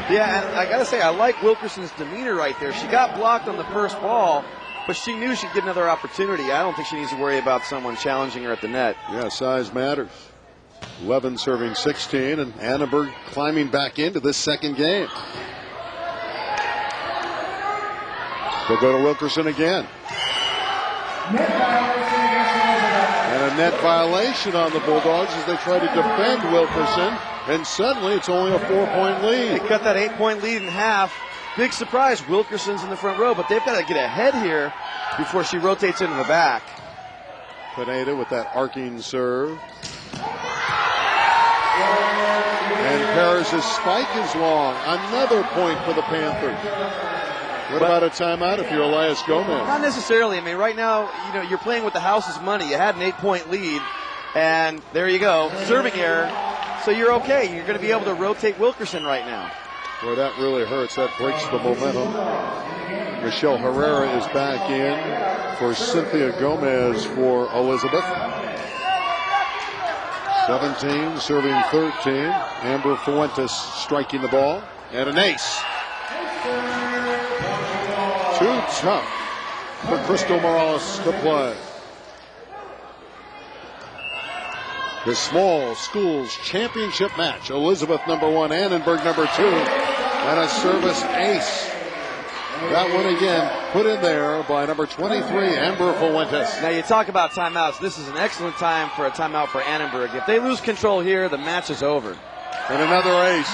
Yeah, and I got to say, I like Wilkerson's demeanor right there. She got blocked on the first ball, but she knew she'd get another opportunity. I don't think she needs to worry about someone challenging her at the net. Yeah, size matters. 11 serving 16, and Annenberg climbing back into this second game. They'll go to Wilkerson again. And a net violation on the Bulldogs as they try to defend Wilkerson, and suddenly it's only a 4-point lead. They cut that 8-point lead in half. Big surprise, Wilkerson's in the front row, but they've got to get ahead here before she rotates into the back. Pineda with that arcing serve. And Paris' spike is long. Another point for the Panthers. What about a timeout if you're Elias Gomez? Not necessarily. I mean, right now, you're playing with the house's money. You had an 8-point lead, and there you go. Serving error. So you're okay. You're going to be able to rotate Wilkerson right now. Boy, that really hurts. That breaks the momentum. Michelle Herrera is back in for Cynthia Gomez for Elizabeth. 17, serving 13. Amber Fuentes striking the ball. And an ace. Too tough for Crystal Morales to play. The small schools championship match. Elizabeth #1, Annenberg #2, and a service ace. That one again put in there by number 23, Amber Fuentes. Now you talk about timeouts. This is an excellent time for a timeout for Annenberg. If they lose control here, the match is over. And another ace.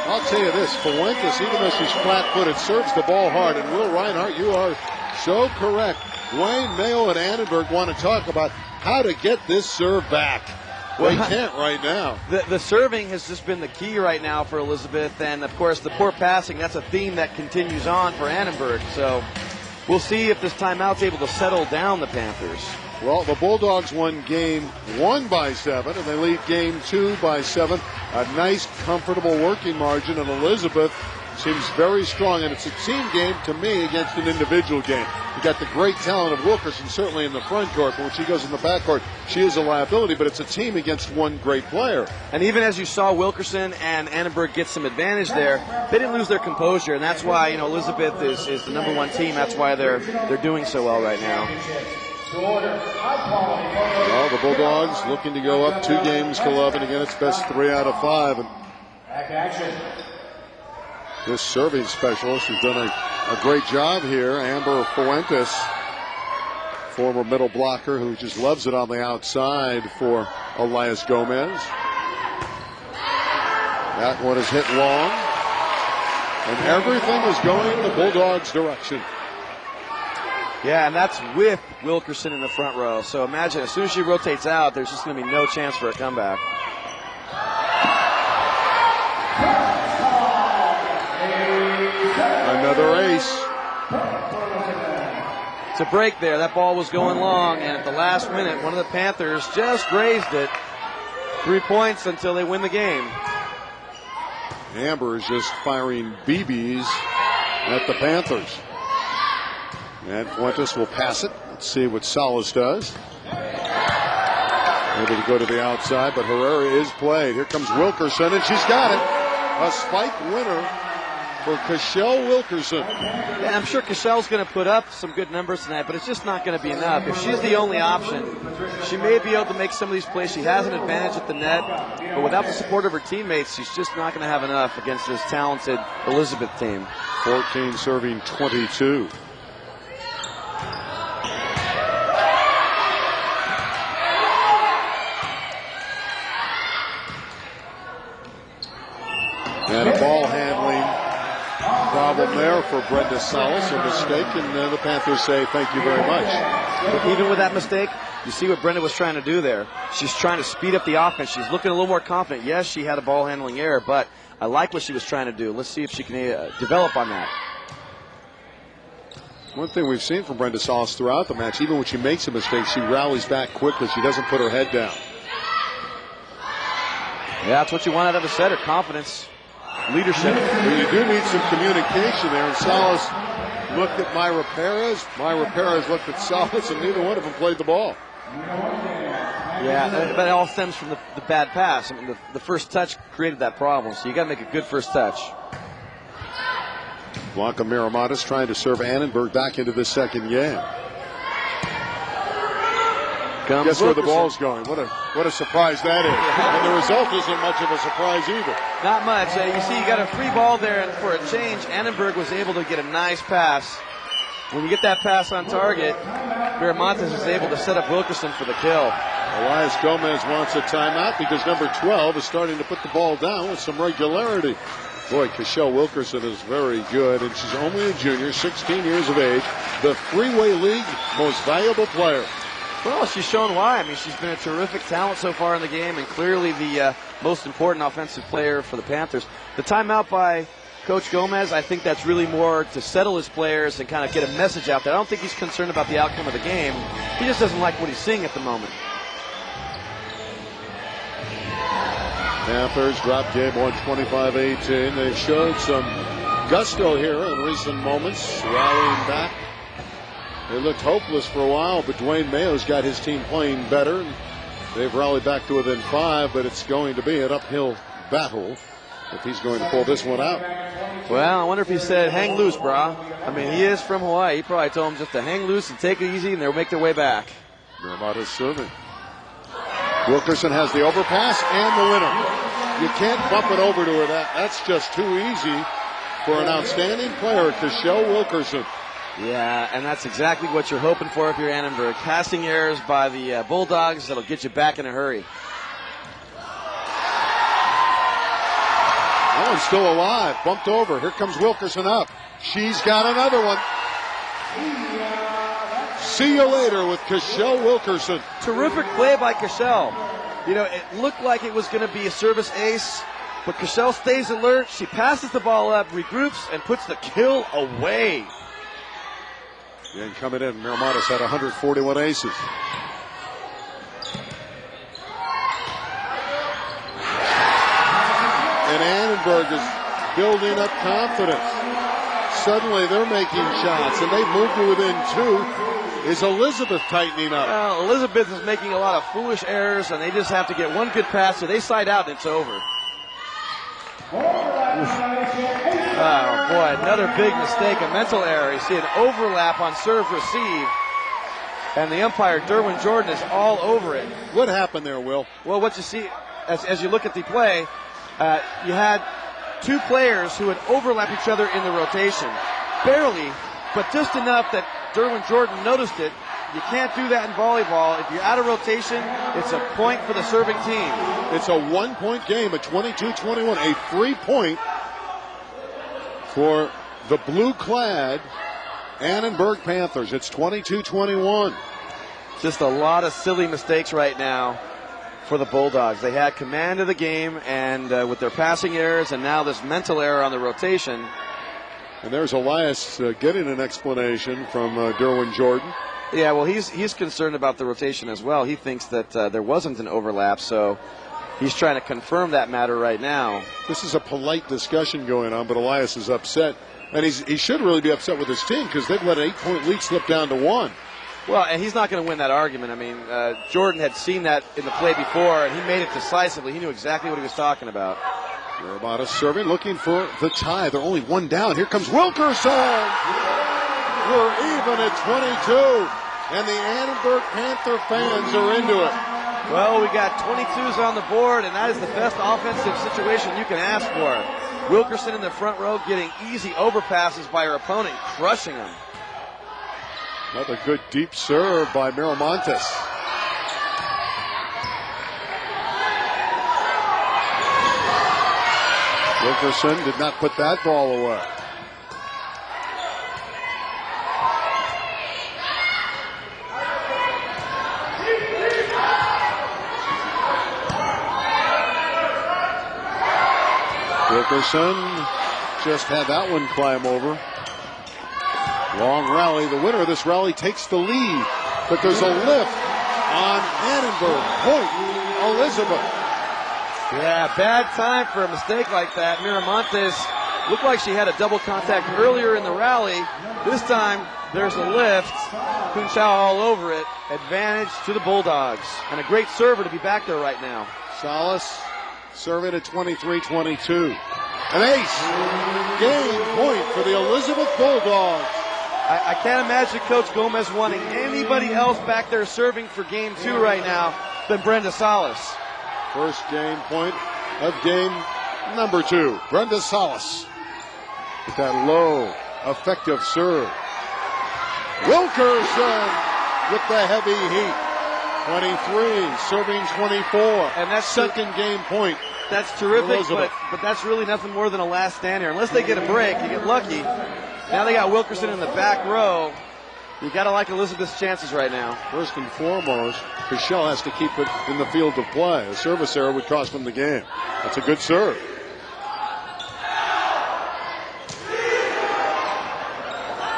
I'll tell you this, Fuentes, even though she's flat-footed, serves the ball hard. And Will Reinhart, you are so correct. Dwayne Mayo and Annenberg want to talk about how to get this serve back. Well, they can't right now. The serving has just been the key right now for Elizabeth. And, of course, the poor passing, that's a theme that continues on for Annenberg. So we'll see if this timeout's able to settle down the Panthers. Well, the Bulldogs won game 1 by 7, and they lead game 2 by 7. A nice, comfortable working margin, and Elizabeth seems very strong, and it's a team game to me against an individual game. You got the great talent of Wilkerson certainly in the front court, but when she goes in the back court, she is a liability, but it's a team against one great player. And even as you saw Wilkerson and Annenberg get some advantage there, they didn't lose their composure, and that's why Elizabeth is the #1 team. That's why they're doing so well right now. Well, the Bulldogs looking to go up 2 games to 11. Again, it's best 3 out of 5. And this serving specialist has done a great job here. Amber Fuentes, former middle blocker who just loves it on the outside for Elias Gomez. That one is hit long. And everything is going the Bulldogs' direction. Yeah, and that's with Wilkerson in the front row. So imagine, as soon as she rotates out, there's just going to be no chance for a comeback. Another ace. It's a break there. That ball was going long, and at the last minute, one of the Panthers just raised it. 3 points until they win the game. Amber is just firing BBs at the Panthers. And Fuentes will pass it. Let's see what Salas does. Able to go to the outside, but Herrera is played. Here comes Wilkerson, and she's got it. A spike winner for Cashel Wilkerson. Yeah, I'm sure Cashel's going to put up some good numbers tonight, but it's just not going to be enough. If she's the only option, she may be able to make some of these plays. She has an advantage at the net, but without the support of her teammates, she's just not going to have enough against this talented Elizabeth team. 14 serving 22. And a ball handling problem there for Brenda Salas, a mistake, and the Panthers say thank you very much. But even with that mistake, you see what Brenda was trying to do there. She's trying to speed up the offense. She's looking a little more confident. Yes, she had a ball handling error, but I like what she was trying to do. Let's see if she can develop on that. One thing we've seen from Brenda Salas throughout the match, even when she makes a mistake, she rallies back quickly. She doesn't put her head down. Yeah, that's what you want out of a setter, confidence, leadership. Well, you do need some communication there, and Salas looked at Myra Perez. Myra Perez looked at Salas, and neither one of them played the ball. Yeah, but it all stems from the bad pass. I mean, the first touch created that problem, so you got to make a good first touch. Blanca Miramontes trying to serve Annenberg back into this second game. Guess where the ball's going. What a surprise that is. And the result isn't much of a surprise either. Not much. You see, you got a free ball there, and for a change, Annenberg was able to get a nice pass. When you get that pass on target, Miramontes is able to set up Wilkerson for the kill. Elias Gomez wants a timeout because number 12 is starting to put the ball down with some regularity. Boy, Cashel Wilkerson is very good, and she's only a junior, 16 years of age, the Freeway League most valuable player. Well, she's shown why. I mean, she's been a terrific talent so far in the game, and clearly the most important offensive player for the Panthers. The timeout by Coach Gomez, I think that's really more to settle his players and kind of get a message out there. I don't think he's concerned about the outcome of the game. He just doesn't like what he's seeing at the moment. Panthers drop game on 25-18. They've showed some gusto here in recent moments, rallying back. They looked hopeless for a while, but Dwayne Mayo's got his team playing better. They've rallied back to within 5, but it's going to be an uphill battle if he's going to pull this one out. Well, I wonder if he said, hang loose, brah. I mean, he is from Hawaii. He probably told him just to hang loose and take it easy, and they'll make their way back. Miramontes serving. Wilkerson has the overpass and the winner. You can't bump it over to her. That's just too easy for an outstanding player, Cashel Wilkerson. Yeah, and that's exactly what you're hoping for if you're Annenberg. Passing errors by the Bulldogs that'll get you back in a hurry. That one's still alive. Bumped over. Here comes Wilkerson up. She's got another one. See you later with Cashel Wilkerson. Terrific play by Cashel. You know, it looked like it was going to be a service ace, but Cashel stays alert. She passes the ball up, regroups, and puts the kill away. And coming in, Miramontes had 141 aces. And Annenberg is building up confidence. Suddenly they're making shots, and they've moved to within 2. Is Elizabeth tightening up? Well, Elizabeth is making a lot of foolish errors, and they just have to get one good pass, so they side out, and it's over. Oh, boy, another big mistake, a mental error. You see an overlap on serve-receive, and the umpire, Derwin Jordan, is all over it. What happened there, Will? Well, what you see, as you look at the play, you had two players who had overlapped each other in the rotation. Barely, but just enough that Derwin Jordan noticed it. You can't do that in volleyball. If you're out of rotation, it's a point for the serving team. It's a 1-point game at 22-21. A 3-point for the blue-clad Annenberg Panthers. It's 22-21. Just a lot of silly mistakes right now for the Bulldogs. They had command of the game, and with their passing errors and now this mental error on the rotation. And there's Elias getting an explanation from Derwin Jordan. Yeah, well, he's concerned about the rotation as well. He thinks that there wasn't an overlap, so he's trying to confirm that matter right now. This is a polite discussion going on, but Elias is upset. And he should really be upset with his team because they've let an 8-point lead slip down to 1. Well, and he's not going to win that argument. I mean, Jordan had seen that in the play before, and he made it decisively. He knew exactly what he was talking about. Miramontes serving, looking for the tie. They're only 1 down. Here comes Wilkerson. We're even at 22, and the Annenberg Panther fans are into it. Well, we got 22s on the board, and that is the best offensive situation you can ask for. Wilkerson in the front row getting easy overpasses by her opponent, crushing him. Another good deep serve by Miramontes. Wilkerson did not put that ball away. Wilkerson just had that one climb over. Long rally. The winner of this rally takes the lead. But there's a lift on Annenberg. Point, Elizabeth. Yeah, bad time for a mistake like that. Miramontes looked like she had a double contact earlier in the rally. This time, there's a lift. Kunchao all over it. Advantage to the Bulldogs. And a great server to be back there right now. Salas serving at 23-22. An ace. Game point for the Elizabeth Bulldogs. I can't imagine Coach Gomez wanting anybody else back there serving for game 2 right now than Brenda Salas. First game point of game number 2. Brenda Salas with that low, effective serve. Wilkerson with the heavy heat. 23, serving 24. And that's second game point. That's terrific, but that's really nothing more than a last stand here. Unless they get a break, you get lucky. Now they got Wilkerson in the back row. You got to like Elizabeth's chances right now. First and foremost, Pichelle has to keep it in the field of play. A service error would cost them the game. That's a good serve.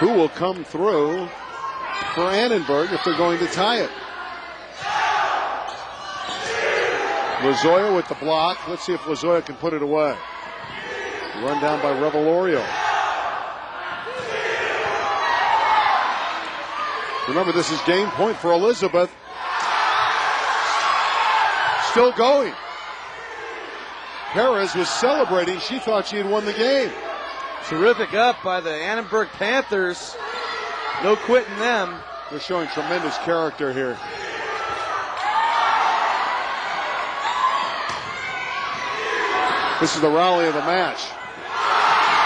Who will come through for Annenberg if they're going to tie it? Lazoya with the block. Let's see if Lazoya can put it away. Run down by Revelorio. Remember, this is game point for Elizabeth. Still going. Perez was celebrating. She thought she had won the game. Terrific up by the Annenberg Panthers. No quitting them. They're showing tremendous character here. This is the rally of the match.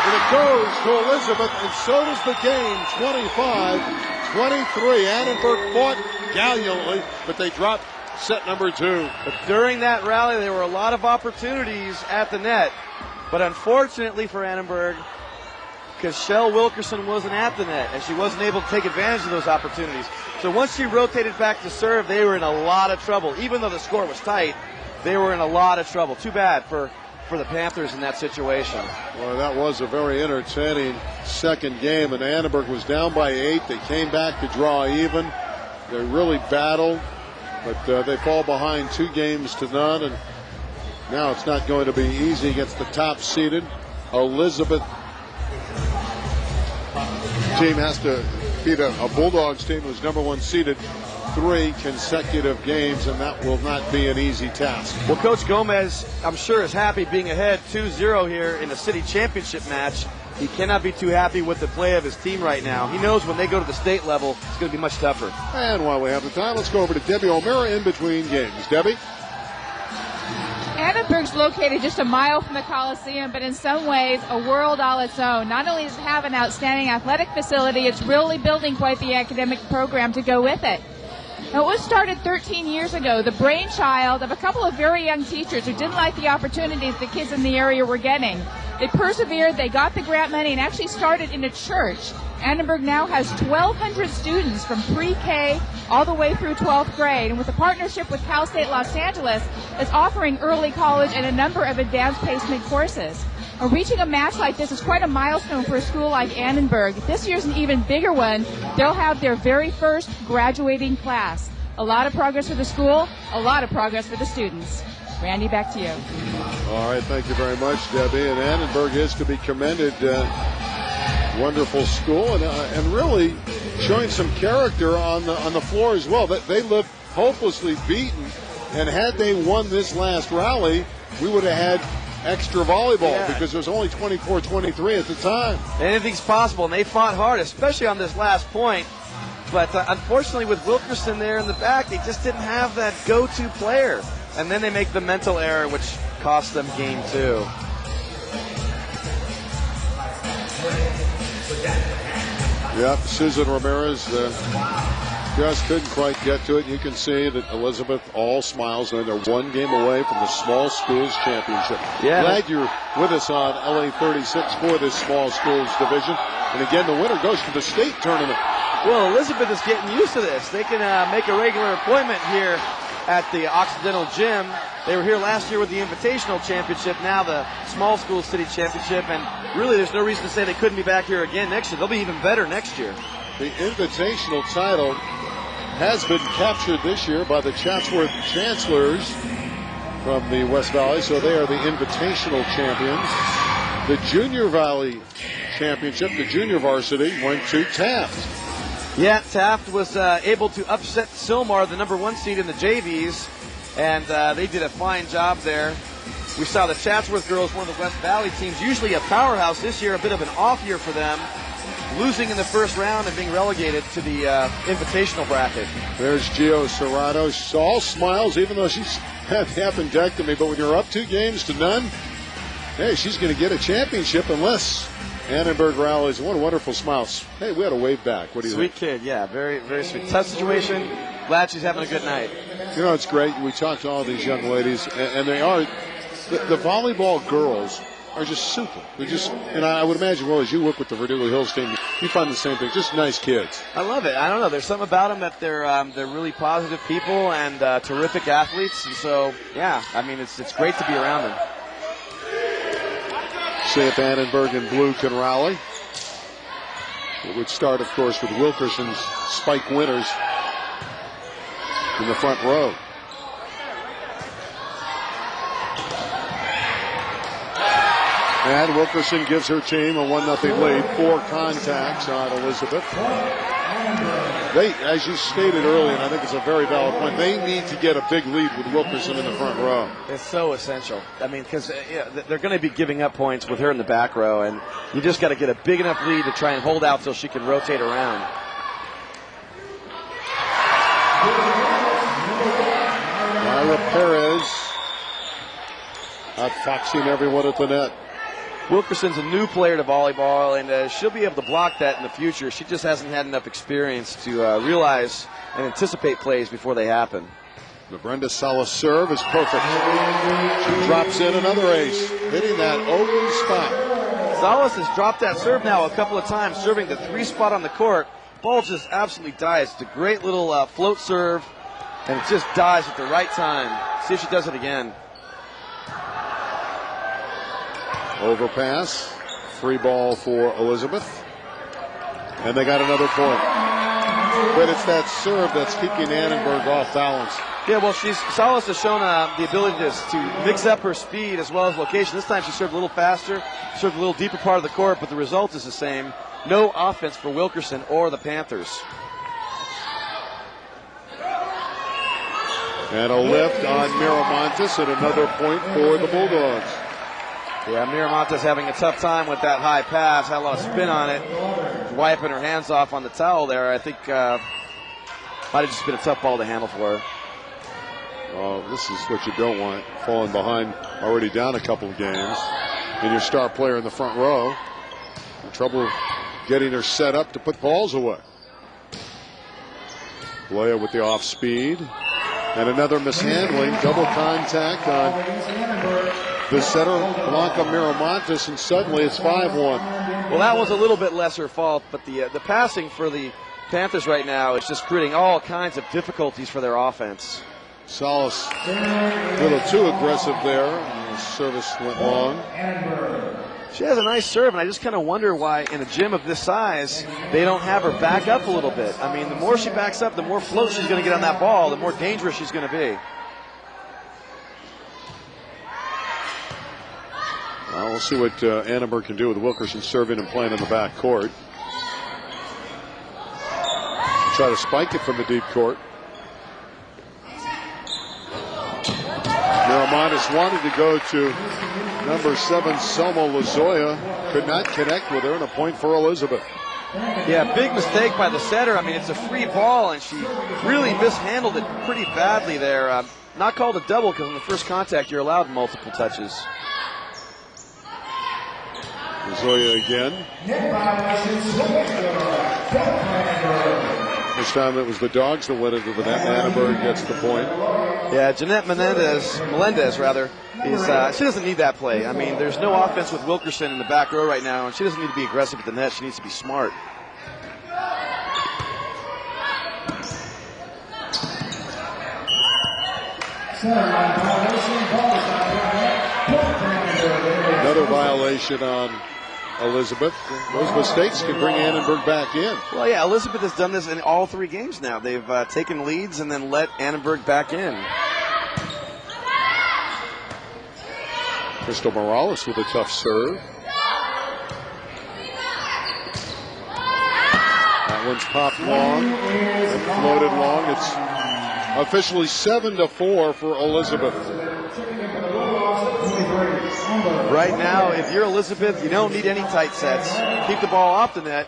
And it goes to Elizabeth, and so does the game. 25-23. Annenberg fought gallantly, but they dropped set number 2. But during that rally, there were a lot of opportunities at the net. But unfortunately for Annenberg, Cashel Wilkerson wasn't at the net, and she wasn't able to take advantage of those opportunities. So once she rotated back to serve, they were in a lot of trouble. Even though the score was tight, they were in a lot of trouble. Too bad for the Panthers in that situation. Well, that was a very entertaining second game, and Annenberg was down by 8. They came back to draw even. They really battled, but they fall behind 2-0, and now it's not going to be easy against the top-seeded Elizabeth team. Has to beat a Bulldogs team who's number 1 seeded 3 consecutive games, and that will not be an easy task. Well, Coach Gomez, I'm sure, is happy being ahead 2-0 here in a city championship match. He cannot be too happy with the play of his team right now. He knows when they go to the state level, it's going to be much tougher. And while we have the time, let's go over to Debbie O'Meara in between games. Debbie? Annenberg's located just a mile from the Coliseum, but in some ways a world all its own. Not only does it have an outstanding athletic facility, it's really building quite the academic program to go with it. Now, it was started 13 years ago, the brainchild of a couple of very young teachers who didn't like the opportunities the kids in the area were getting. They persevered, they got the grant money, and actually started in a church. Annenberg now has 1,200 students from pre-K all the way through 12th grade. And with a partnership with Cal State Los Angeles, it's offering early college and a number of advanced placement courses. Reaching a match like this is quite a milestone for a school like Annenberg. This year's an even bigger one. They'll have their very first graduating class. A lot of progress for the school, a lot of progress for the students. Randy, back to you. All right, thank you very much, Debbie. And Annenberg is to be commended. Wonderful school, and really showing some character on the floor as well. They looked hopelessly beaten, and had they won this last rally, we would have had extra volleyball because there was only 24-23 at the time. Anything's possible, and they fought hard, especially on this last point. But unfortunately, with Wilkerson there in the back, they just didn't have that go-to player. And then they make the mental error, which cost them game 2. Yep, Susan Ramirez just couldn't quite get to it. You can see that Elizabeth all smiles, and they're 1 game away from the Small Schools Championship. Yeah. Glad you're with us on LA 36 for this Small Schools division. And again, the winner goes to the state tournament. Well, Elizabeth is getting used to this. They can make a regular appointment here at the Occidental Gym. They were here last year with the Invitational Championship, now the Small School City Championship, and really there's no reason to say they couldn't be back here again next year. They'll be even better next year. The Invitational title has been captured this year by the Chatsworth Chancellors from the West Valley, so they are the Invitational champions. The Junior Valley Championship, the junior varsity, went to Taft. Yeah, Taft was able to upset Sylmar, the #1 seed in the JVs, and they did a fine job there. We saw the Chatsworth girls, one of the West Valley teams, usually a powerhouse. This year, a bit of an off year for them, losing in the first round and being relegated to the Invitational bracket. There's Gio Serrato. She's all smiles, even though she's had the appendectomy. But when you're up 2-0, hey, she's going to get a championship unless Annenberg rallies. What a wonderful smile. Hey, we had a wave back. What do you think? Sweet kid, yeah, very, very sweet. Tough situation. Glad she's having a good night. You know, it's great. We talked to all these young ladies, and they are, the volleyball girls are just super. They're just, and I would imagine, well, as you work with the Verdula Hills team, you find the same thing. Just nice kids. I love it. I don't know. There's something about them that they're really positive people and terrific athletes. And so, yeah, I mean, it's great to be around them. See if Annenberg and Blue can rally. It would start, of course, with Wilkerson's Spike Winters in the front row. And Wilkerson gives her team a 1-0 lead. 4 contacts on Elizabeth. They, as you stated earlier, and I think it's a very valid point, they need to get a big lead with Wilkerson in the front row. It's so essential. I mean, because they're going to be giving up points with her in the back row, and you just got to get a big enough lead to try and hold out till she can rotate around. Myra Perez outfoxing everyone at the net. Wilkerson's a new player to volleyball, and she'll be able to block that in the future. She just hasn't had enough experience to realize and anticipate plays before they happen. The Brenda Salas serve is perfect. She drops in another ace, hitting that open spot. Salas has dropped that serve now a couple of times, serving the 3 spot on the court. Ball just absolutely dies. It's a great little float serve, and it just dies at the right time. See if she does it again. Overpass, free ball for Elizabeth, and they got another point. But it's that serve that's keeping Annenberg off balance. Yeah, well, Salas has shown the ability to mix up her speed as well as location. This time she served a little faster, served a little deeper part of the court, but the result is the same. No offense for Wilkerson or the Panthers. And a lift on Miramontes, and another point for the Bulldogs. Yeah, Miramontes having a tough time with that high pass. Had a lot of spin on it. Wiping her hands off on the towel there. I think might have just been a tough ball to handle for her. Oh, this is what you don't want. Falling behind, already down a couple of games. And your star player in the front row. Trouble getting her set up to put balls away. Leia with the off speed. And another mishandling. Double contact on the setter, Blanca Miramontes, and suddenly it's 5-1. Well, that was a little bit less her fault, but the passing for the Panthers right now is just creating all kinds of difficulties for their offense. Salas a little too aggressive there. The service went long. She has a nice serve, and I just kind of wonder why in a gym of this size they don't have her back up a little bit. I mean, the more she backs up, the more float she's going to get on that ball, the more dangerous she's going to be. Well, we'll see what Annenberg can do with Wilkerson serving and playing in the back court. Try to spike it from the deep court. Miramontes wanted to go to number 7, Selma Lazoya. Could not connect with her, and a point for Elizabeth. Yeah, big mistake by the setter. I mean, it's a free ball, and she really mishandled it pretty badly there. Not called a double because in the first contact you're allowed multiple touches. Lazoya again. This time it was the Dogs that went into the net. Annenberg gets the point. Yeah, Jeanette Melendez, is she doesn't need that play. I mean, there's no offense with Wilkerson in the back row right now, and she doesn't need to be aggressive at the net. She needs to be smart. Another violation on Elizabeth. Those mistakes can bring Annenberg back in. Well, yeah, Elizabeth has done this in all 3 games now. They've taken leads and then let Annenberg back in. Crystal Morales with a tough serve. That one's popped long and floated long. It's officially 7-4 for Elizabeth. Right now, if you're Elizabeth, you don't need any tight sets. Keep the ball off the net,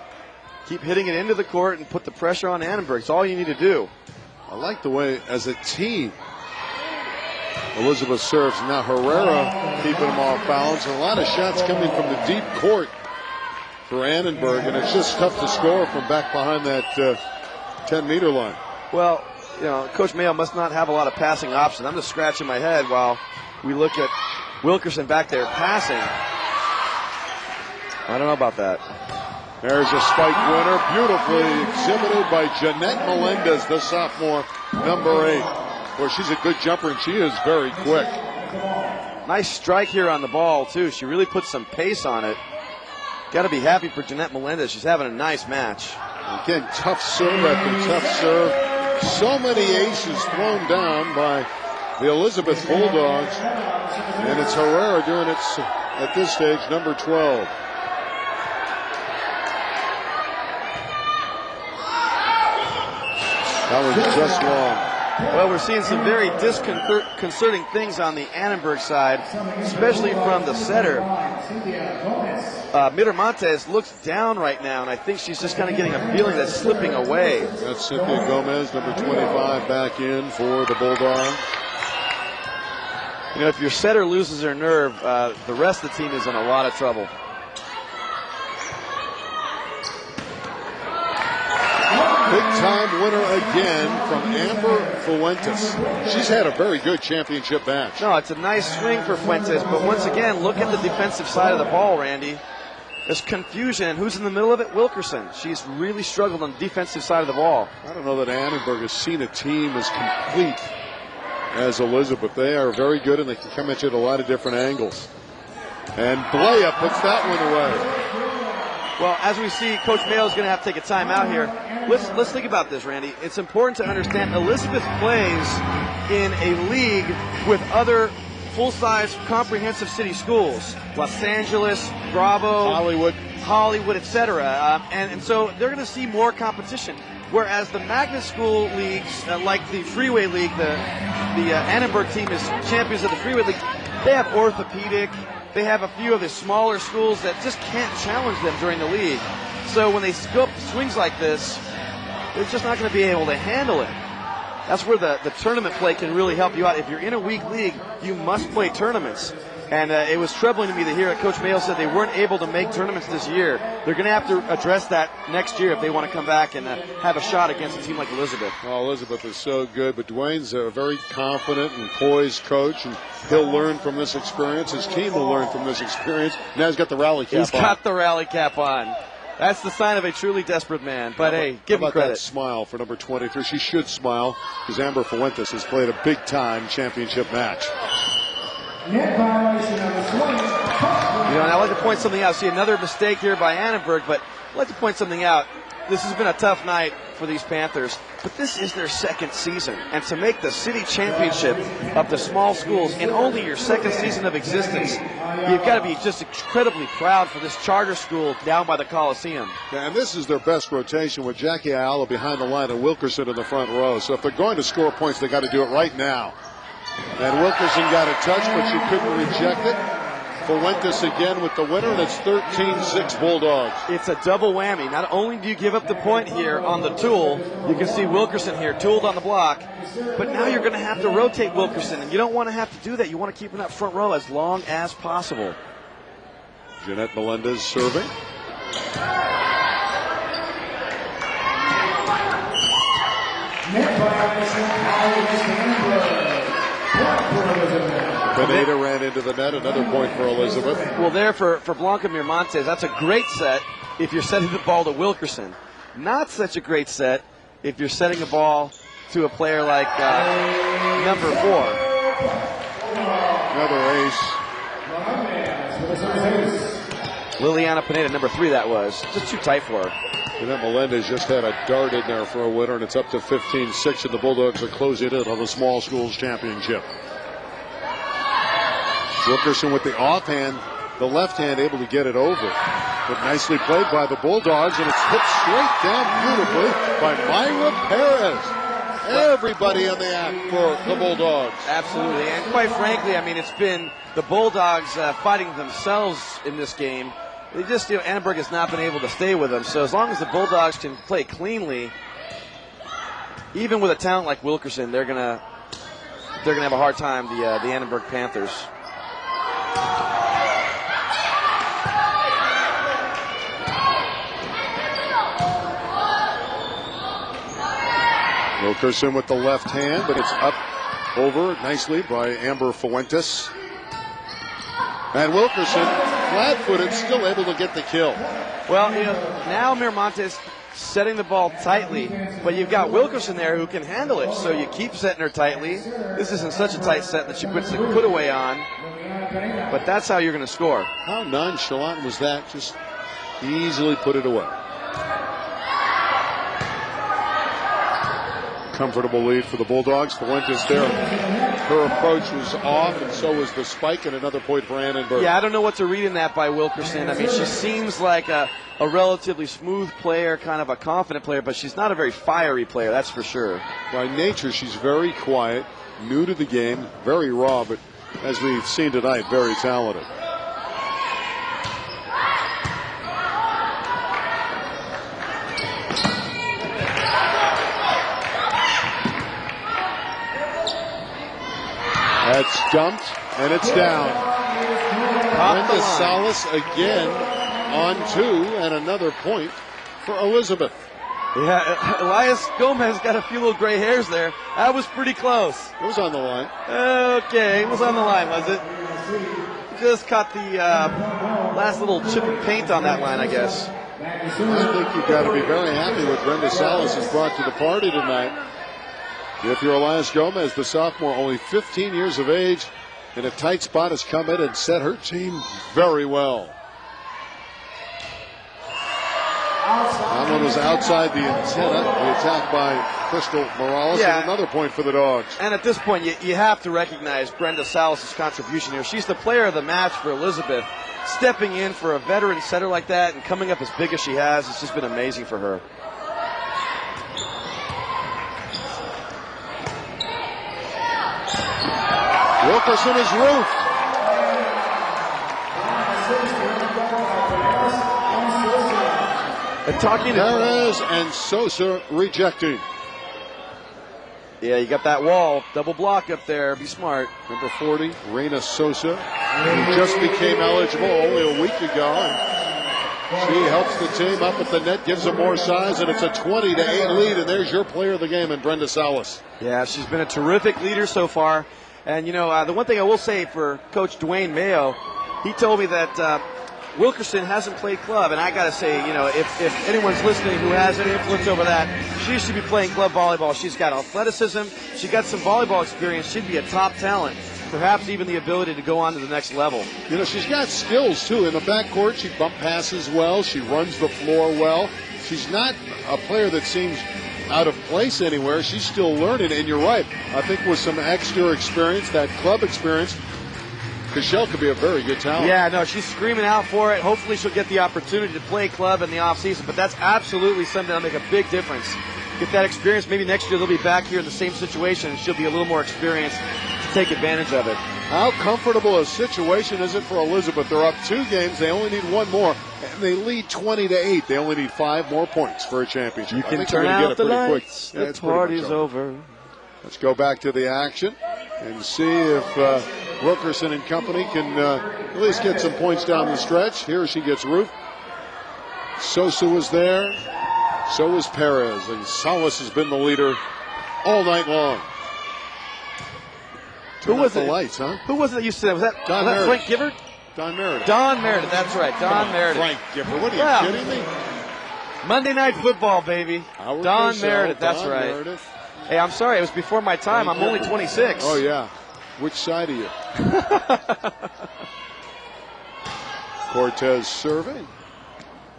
keep hitting it into the court, and put the pressure on Annenberg. It's all you need to do. I like the way, as a team, Elizabeth serves. Now Herrera keeping them off balance, and a lot of shots coming from the deep court for Annenberg, and it's just tough to score from back behind that 10-meter line. Well, you know, Coach Mayo must not have a lot of passing options. I'm just scratching my head while we look at Wilkerson back there passing. I don't know about that. There's a spike winner, beautifully exhibited by Jeanette Melendez, the sophomore, number 8. Boy, she's a good jumper, and she is very quick. Nice strike here on the ball, too. She really put some pace on it. Got to be happy for Jeanette Melendez. She's having a nice match. Again, tough serve after tough serve. So many aces thrown down by the Elizabeth Bulldogs. And it's Herrera doing it at this stage, number 12. That one's just long. Well, we're seeing some very disconcerting things on the Annenberg side, especially from the setter. Miramontes looks down right now, and I think she's just kind of getting a feeling that's slipping away. That's Cynthia Gomez, number 25, back in for the Bulldogs. You know, if your setter loses her nerve, the rest of the team is in a lot of trouble. Big-time winner again from Amber Fuentes. She's had a very good championship match. No, it's a nice swing for Fuentes, but once again, look at the defensive side of the ball, Randy. There's confusion, and who's in the middle of it? Wilkerson. She's really struggled on the defensive side of the ball. I don't know that Annenberg has seen a team as complete as Elizabeth. They are very good, and they can come at you at a lot of different angles. And Blea puts that one away. Well, as we see, Coach Mayo is going to have to take a timeout here. Let's think about this, Randy. It's important to understand Elizabeth plays in a league with other full-size comprehensive city schools. Los Angeles, Bravo, Hollywood, etc. And so they're going to see more competition. Whereas the magnet school leagues, like the Freeway League, the Annenberg team is champions of the Freeway League, they have orthopedic. They have a few of the smaller schools that just can't challenge them during the league. So when they go up swings like this, they're just not going to be able to handle it. That's where the tournament play can really help you out. If you're in a weak league, you must play tournaments. And it was troubling to me to hear that Coach Mayo said they weren't able to make tournaments this year. They're going to have to address that next year if they want to come back and have a shot against a team like Elizabeth. Well, Elizabeth is so good, but Dwayne's a very confident and poised coach, and he'll learn from this experience. His team will learn from this experience. Now he's got the rally cap on. He's got the rally cap on. That's the sign of a truly desperate man. But, hey, give him credit. That smile for number 23? She should smile because Amber Fuentes has played a big-time championship match. Net violation number 20. You know, and I'd like to point something out. See another mistake here by Annenberg, but I'd like to point something out. This has been a tough night for these Panthers, but this is their second season. And to make the city championship of the small schools in only your second season of existence, you've got to be just incredibly proud for this charter school down by the Coliseum. And this is their best rotation with Jackie Ayala behind the line and Wilkerson in the front row. So if they're going to score points, they got to do it right now. And Wilkerson got a touch, but she couldn't reject it. Fuentes again with the winner, and it's 13-6 Bulldogs. It's a double whammy. Not only do you give up the point here on the tool, you can see Wilkerson here tooled on the block, but now you're going to have to rotate Wilkerson, and you don't want to have to do that. You want to keep him in that front row as long as possible. Jeanette Melendez serving. Net violation, Beneda ran into the net, another point for Elizabeth. Well, there for Blanca Miramontes, that's a great set if you're setting the ball to Wilkerson. Not such a great set if you're setting a ball to a player like number 4. Another ace. Liliana Pineda, number 3 that was. Just too tight for her. Jeanette Melendez just had a dart in there for a winner, and it's up to 15-6, and the Bulldogs are closing in on the small schools championship. Wilkerson with the offhand, the left hand able to get it over. But nicely played by the Bulldogs, and it's hit straight down beautifully by Myra Perez. Everybody in the act for the Bulldogs. Absolutely, and quite frankly, I mean, it's been the Bulldogs fighting themselves in this game. They just, Annenberg has not been able to stay with them. So as long as the Bulldogs can play cleanly, even with a talent like Wilkerson, they're gonna have a hard time. The Annenberg Panthers. Wilkerson with the left hand, but it's up over nicely by Amber Fuentes. And Wilkerson, flat-footed, still able to get the kill. Well, now Miramontes setting the ball tightly, but you've got Wilkerson there who can handle it, so you keep setting her tightly. This isn't such a tight set that she puts the put-away on, but that's how you're going to score. How nonchalant was that? Just easily put it away. Comfortable lead for the Bulldogs. Fuentes there. Her approach was off, and so was the spike, and another point for Annenberg. Yeah, I don't know what to read in that by Wilkerson. I mean, she seems like a relatively smooth player, kind of a confident player, but she's not a very fiery player, that's for sure. By nature, she's very quiet, new to the game, very raw, but as we've seen tonight, very talented. That's dumped, and it's down. Brenda Salas again on 2, and another point for Elizabeth. Yeah, Elias Gomez got a few little gray hairs there. That was pretty close. It was on the line. Okay, it was on the line, was it? Just caught the last little chip of paint on that line, I guess. I think you've got to be very happy with Brenda Salas has brought to the party tonight. If you're Elias Gomez, the sophomore, only 15 years of age, in a tight spot, has come in and set her team very well. That one was outside the antenna. The attack by Crystal Morales, and another point for the Dogs. And at this point, you have to recognize Brenda Salas' contribution here. She's the player of the match for Elizabeth. Stepping in for a veteran setter like that and coming up as big as she has, it's just been amazing for her. Wilkerson is roofed. And talking to Perez and Sosa rejecting. Yeah, you got that wall, double block up there. Be smart. Number 40, Reina Sosa, who just became eligible only a week ago. And she helps the team up at the net, gives them more size, and it's a 20-8 lead. And there's your player of the game in Brenda Salas. Yeah, she's been a terrific leader so far. And, the one thing I will say for Coach Dwayne Mayo, he told me that Wilkerson hasn't played club. And I got to say, if anyone's listening who has any influence over that, she should be playing club volleyball. She's got athleticism. She got some volleyball experience. She'd be a top talent. Perhaps even the ability to go on to the next level. She's got skills, too. In the backcourt, she bump passes well. She runs the floor well. She's not a player that seems out of place anywhere. She's still learning, and you're right. I think with some extra experience, that club experience, Cashel could be a very good talent. Yeah, no, she's screaming out for it. Hopefully she'll get the opportunity to play club in the offseason, but that's absolutely something that'll make a big difference. Get that experience. Maybe next year they'll be back here in the same situation, and she'll be a little more experienced to take advantage of it. How comfortable a situation is it for Elizabeth? They're up 2 games. They only need 1 more, and they lead 20-8. They only need 5 more points for a championship. You can turn out the lights. Yeah, the party's over. Let's go back to the action and see if Wilkerson and company can at least get some points down the stretch. Here she gets roofed. Sosa was there. So was Perez. And Salas has been the leader all night long. Who was it? Lights, huh? Who was it that you said? Was that Frank Gifford? Don Meredith. Don Meredith, that's right. Don Meredith. Frank Gifford. What are you kidding me? Monday Night Football, baby. Don Meredith, that's right. Meredith. Hey, I'm sorry, it was before my time. I'm only 26. Oh, yeah. Which side are you? Cortez serving.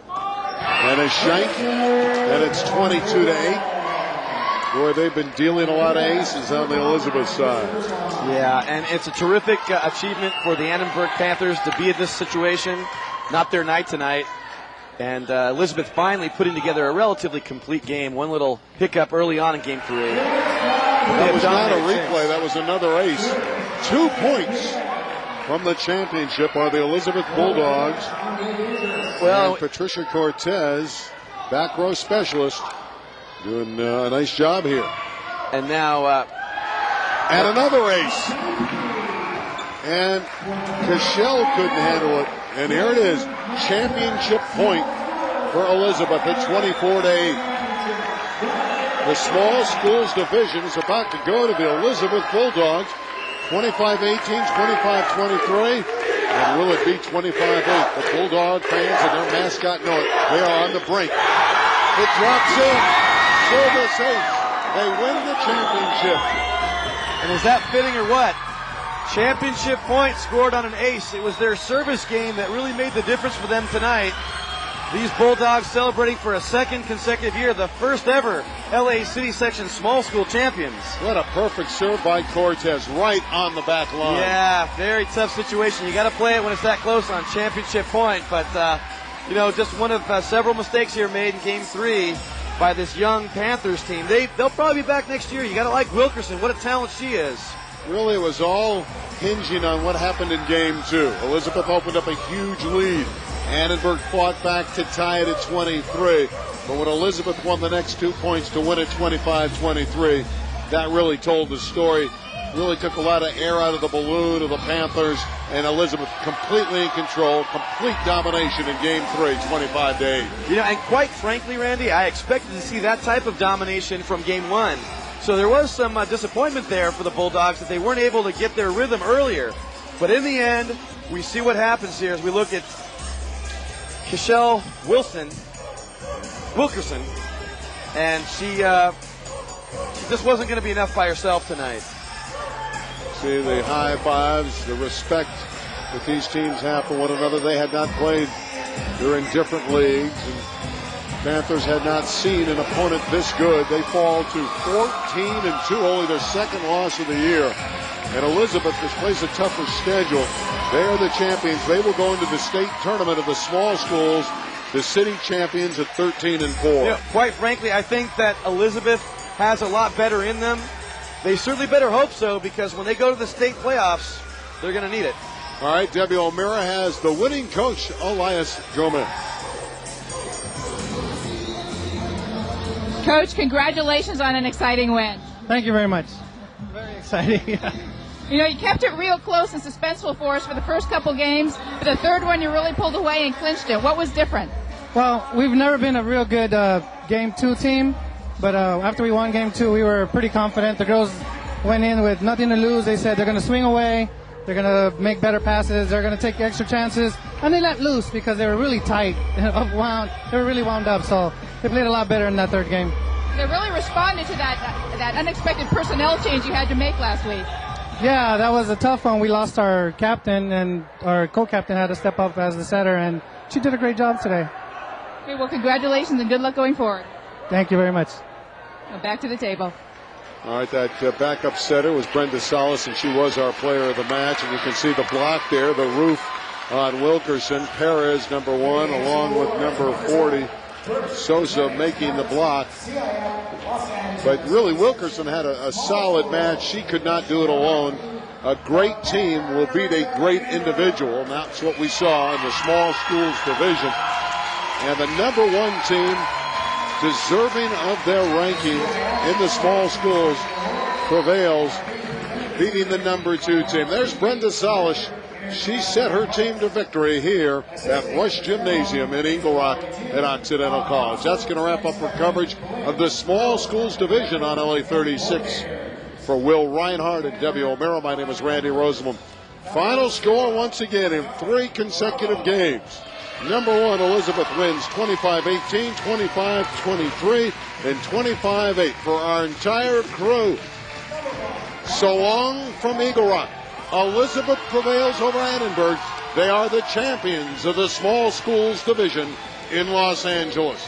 And a shank. And it's 22-8. Boy, they've been dealing a lot of aces on the Elizabeth side. Yeah, and it's a terrific achievement for the Annenberg Panthers to be in this situation. Not their night tonight. And Elizabeth finally putting together a relatively complete game. One little hiccup early on in game 3. That was not a replay. That was another ace. 2 points from the championship are the Elizabeth Bulldogs. Well, and Patricia Cortez, back row specialist, doing a nice job here. And now, and another ace. And Cashel couldn't handle it. And here it is, championship point for Elizabeth at 24-8. The small schools division is about to go to the Elizabeth Bulldogs. 25-18, 25-23. And will it be 25-8? The Bulldog fans and their mascot know it. They are on the brink. It drops in. Service ace. They win the championship. And is that fitting or what? Championship point scored on an ace. It was their service game that really made the difference for them tonight. These Bulldogs celebrating for a second consecutive year, the first ever LA City Section small school champions. What a perfect serve by Cortez, right on the back line. Yeah, very tough situation. You got to play it when it's that close on championship point. But, just one of several mistakes here made in game 3 by this young Panthers team. They'll probably be back next year. You got to like Wilkerson. What a talent she is. Really, it was all hinging on what happened in game 2. Elizabeth opened up a huge lead. Annenberg fought back to tie it at 23. But when Elizabeth won the next 2 points to win it 25-23, that really told the story. Really took a lot of air out of the balloon of the Panthers, and Elizabeth completely in control, complete domination in game 3, 25-8. And quite frankly, Randy, I expected to see that type of domination from game 1. So there was some disappointment there for the Bulldogs that they weren't able to get their rhythm earlier. But in the end, we see what happens here as we look at Cashel Wilkerson, and she just wasn't going to be enough by herself tonight. See the high fives, the respect that these teams have for one another. They had not played. They're in different leagues, and Panthers had not seen an opponent this good. They fall to 14-2, only their second loss of the year. And Elizabeth, which plays a tougher schedule, they are the champions. They will go into the state tournament of the small schools, the city champions at 13-4. Quite frankly, I think that Elizabeth has a lot better in them. They certainly better hope so, because when they go to the state playoffs, they're going to need it. All right, Debbie O'Meara has the winning coach, Elias Gomez. Coach, congratulations on an exciting win. Thank you very much. Very exciting. You kept it real close and suspenseful for us for the first couple games, but the third one you really pulled away and clinched it. What was different? Well, we've never been a real good game 2 team, but after we won game 2, we were pretty confident. The girls went in with nothing to lose. They said they're going to swing away, they're going to make better passes, they're going to take extra chances, and they let loose because they were really tight, they were really wound up, so they played a lot better in that third game. They really responded to that unexpected personnel change you had to make last week. Yeah, that was a tough one. We lost our captain, and our co-captain had to step up as the setter, and she did a great job today. Okay, well, congratulations and good luck going forward. Thank you very much. Now back to the table. All right, that backup setter was Brenda Salas, and she was our player of the match. And you can see the block there, the roof on Wilkerson. Perez, number 1, along with number 40. Sosa making the block. But really, Wilkerson had a solid match. She could not do it alone. A great team will beat a great individual, and that's what we saw in the small schools division. And the number 1 team, deserving of their ranking in the small schools, prevails, beating the number 2 team. There's Brenda Salas. She set her team to victory here at Rush Gymnasium in Eagle Rock at Occidental College. That's going to wrap up our coverage of the small schools division on LA 36. For Will Reinhardt and Debbie O'Meara, my name is Randy Rosenblum. Final score once again in 3 consecutive games. Number 1, Elizabeth wins 25-18, 25-23, and 25-8 for our entire crew. So long from Eagle Rock. Elizabeth prevails over Annenberg. They are the champions of the small schools division in Los Angeles.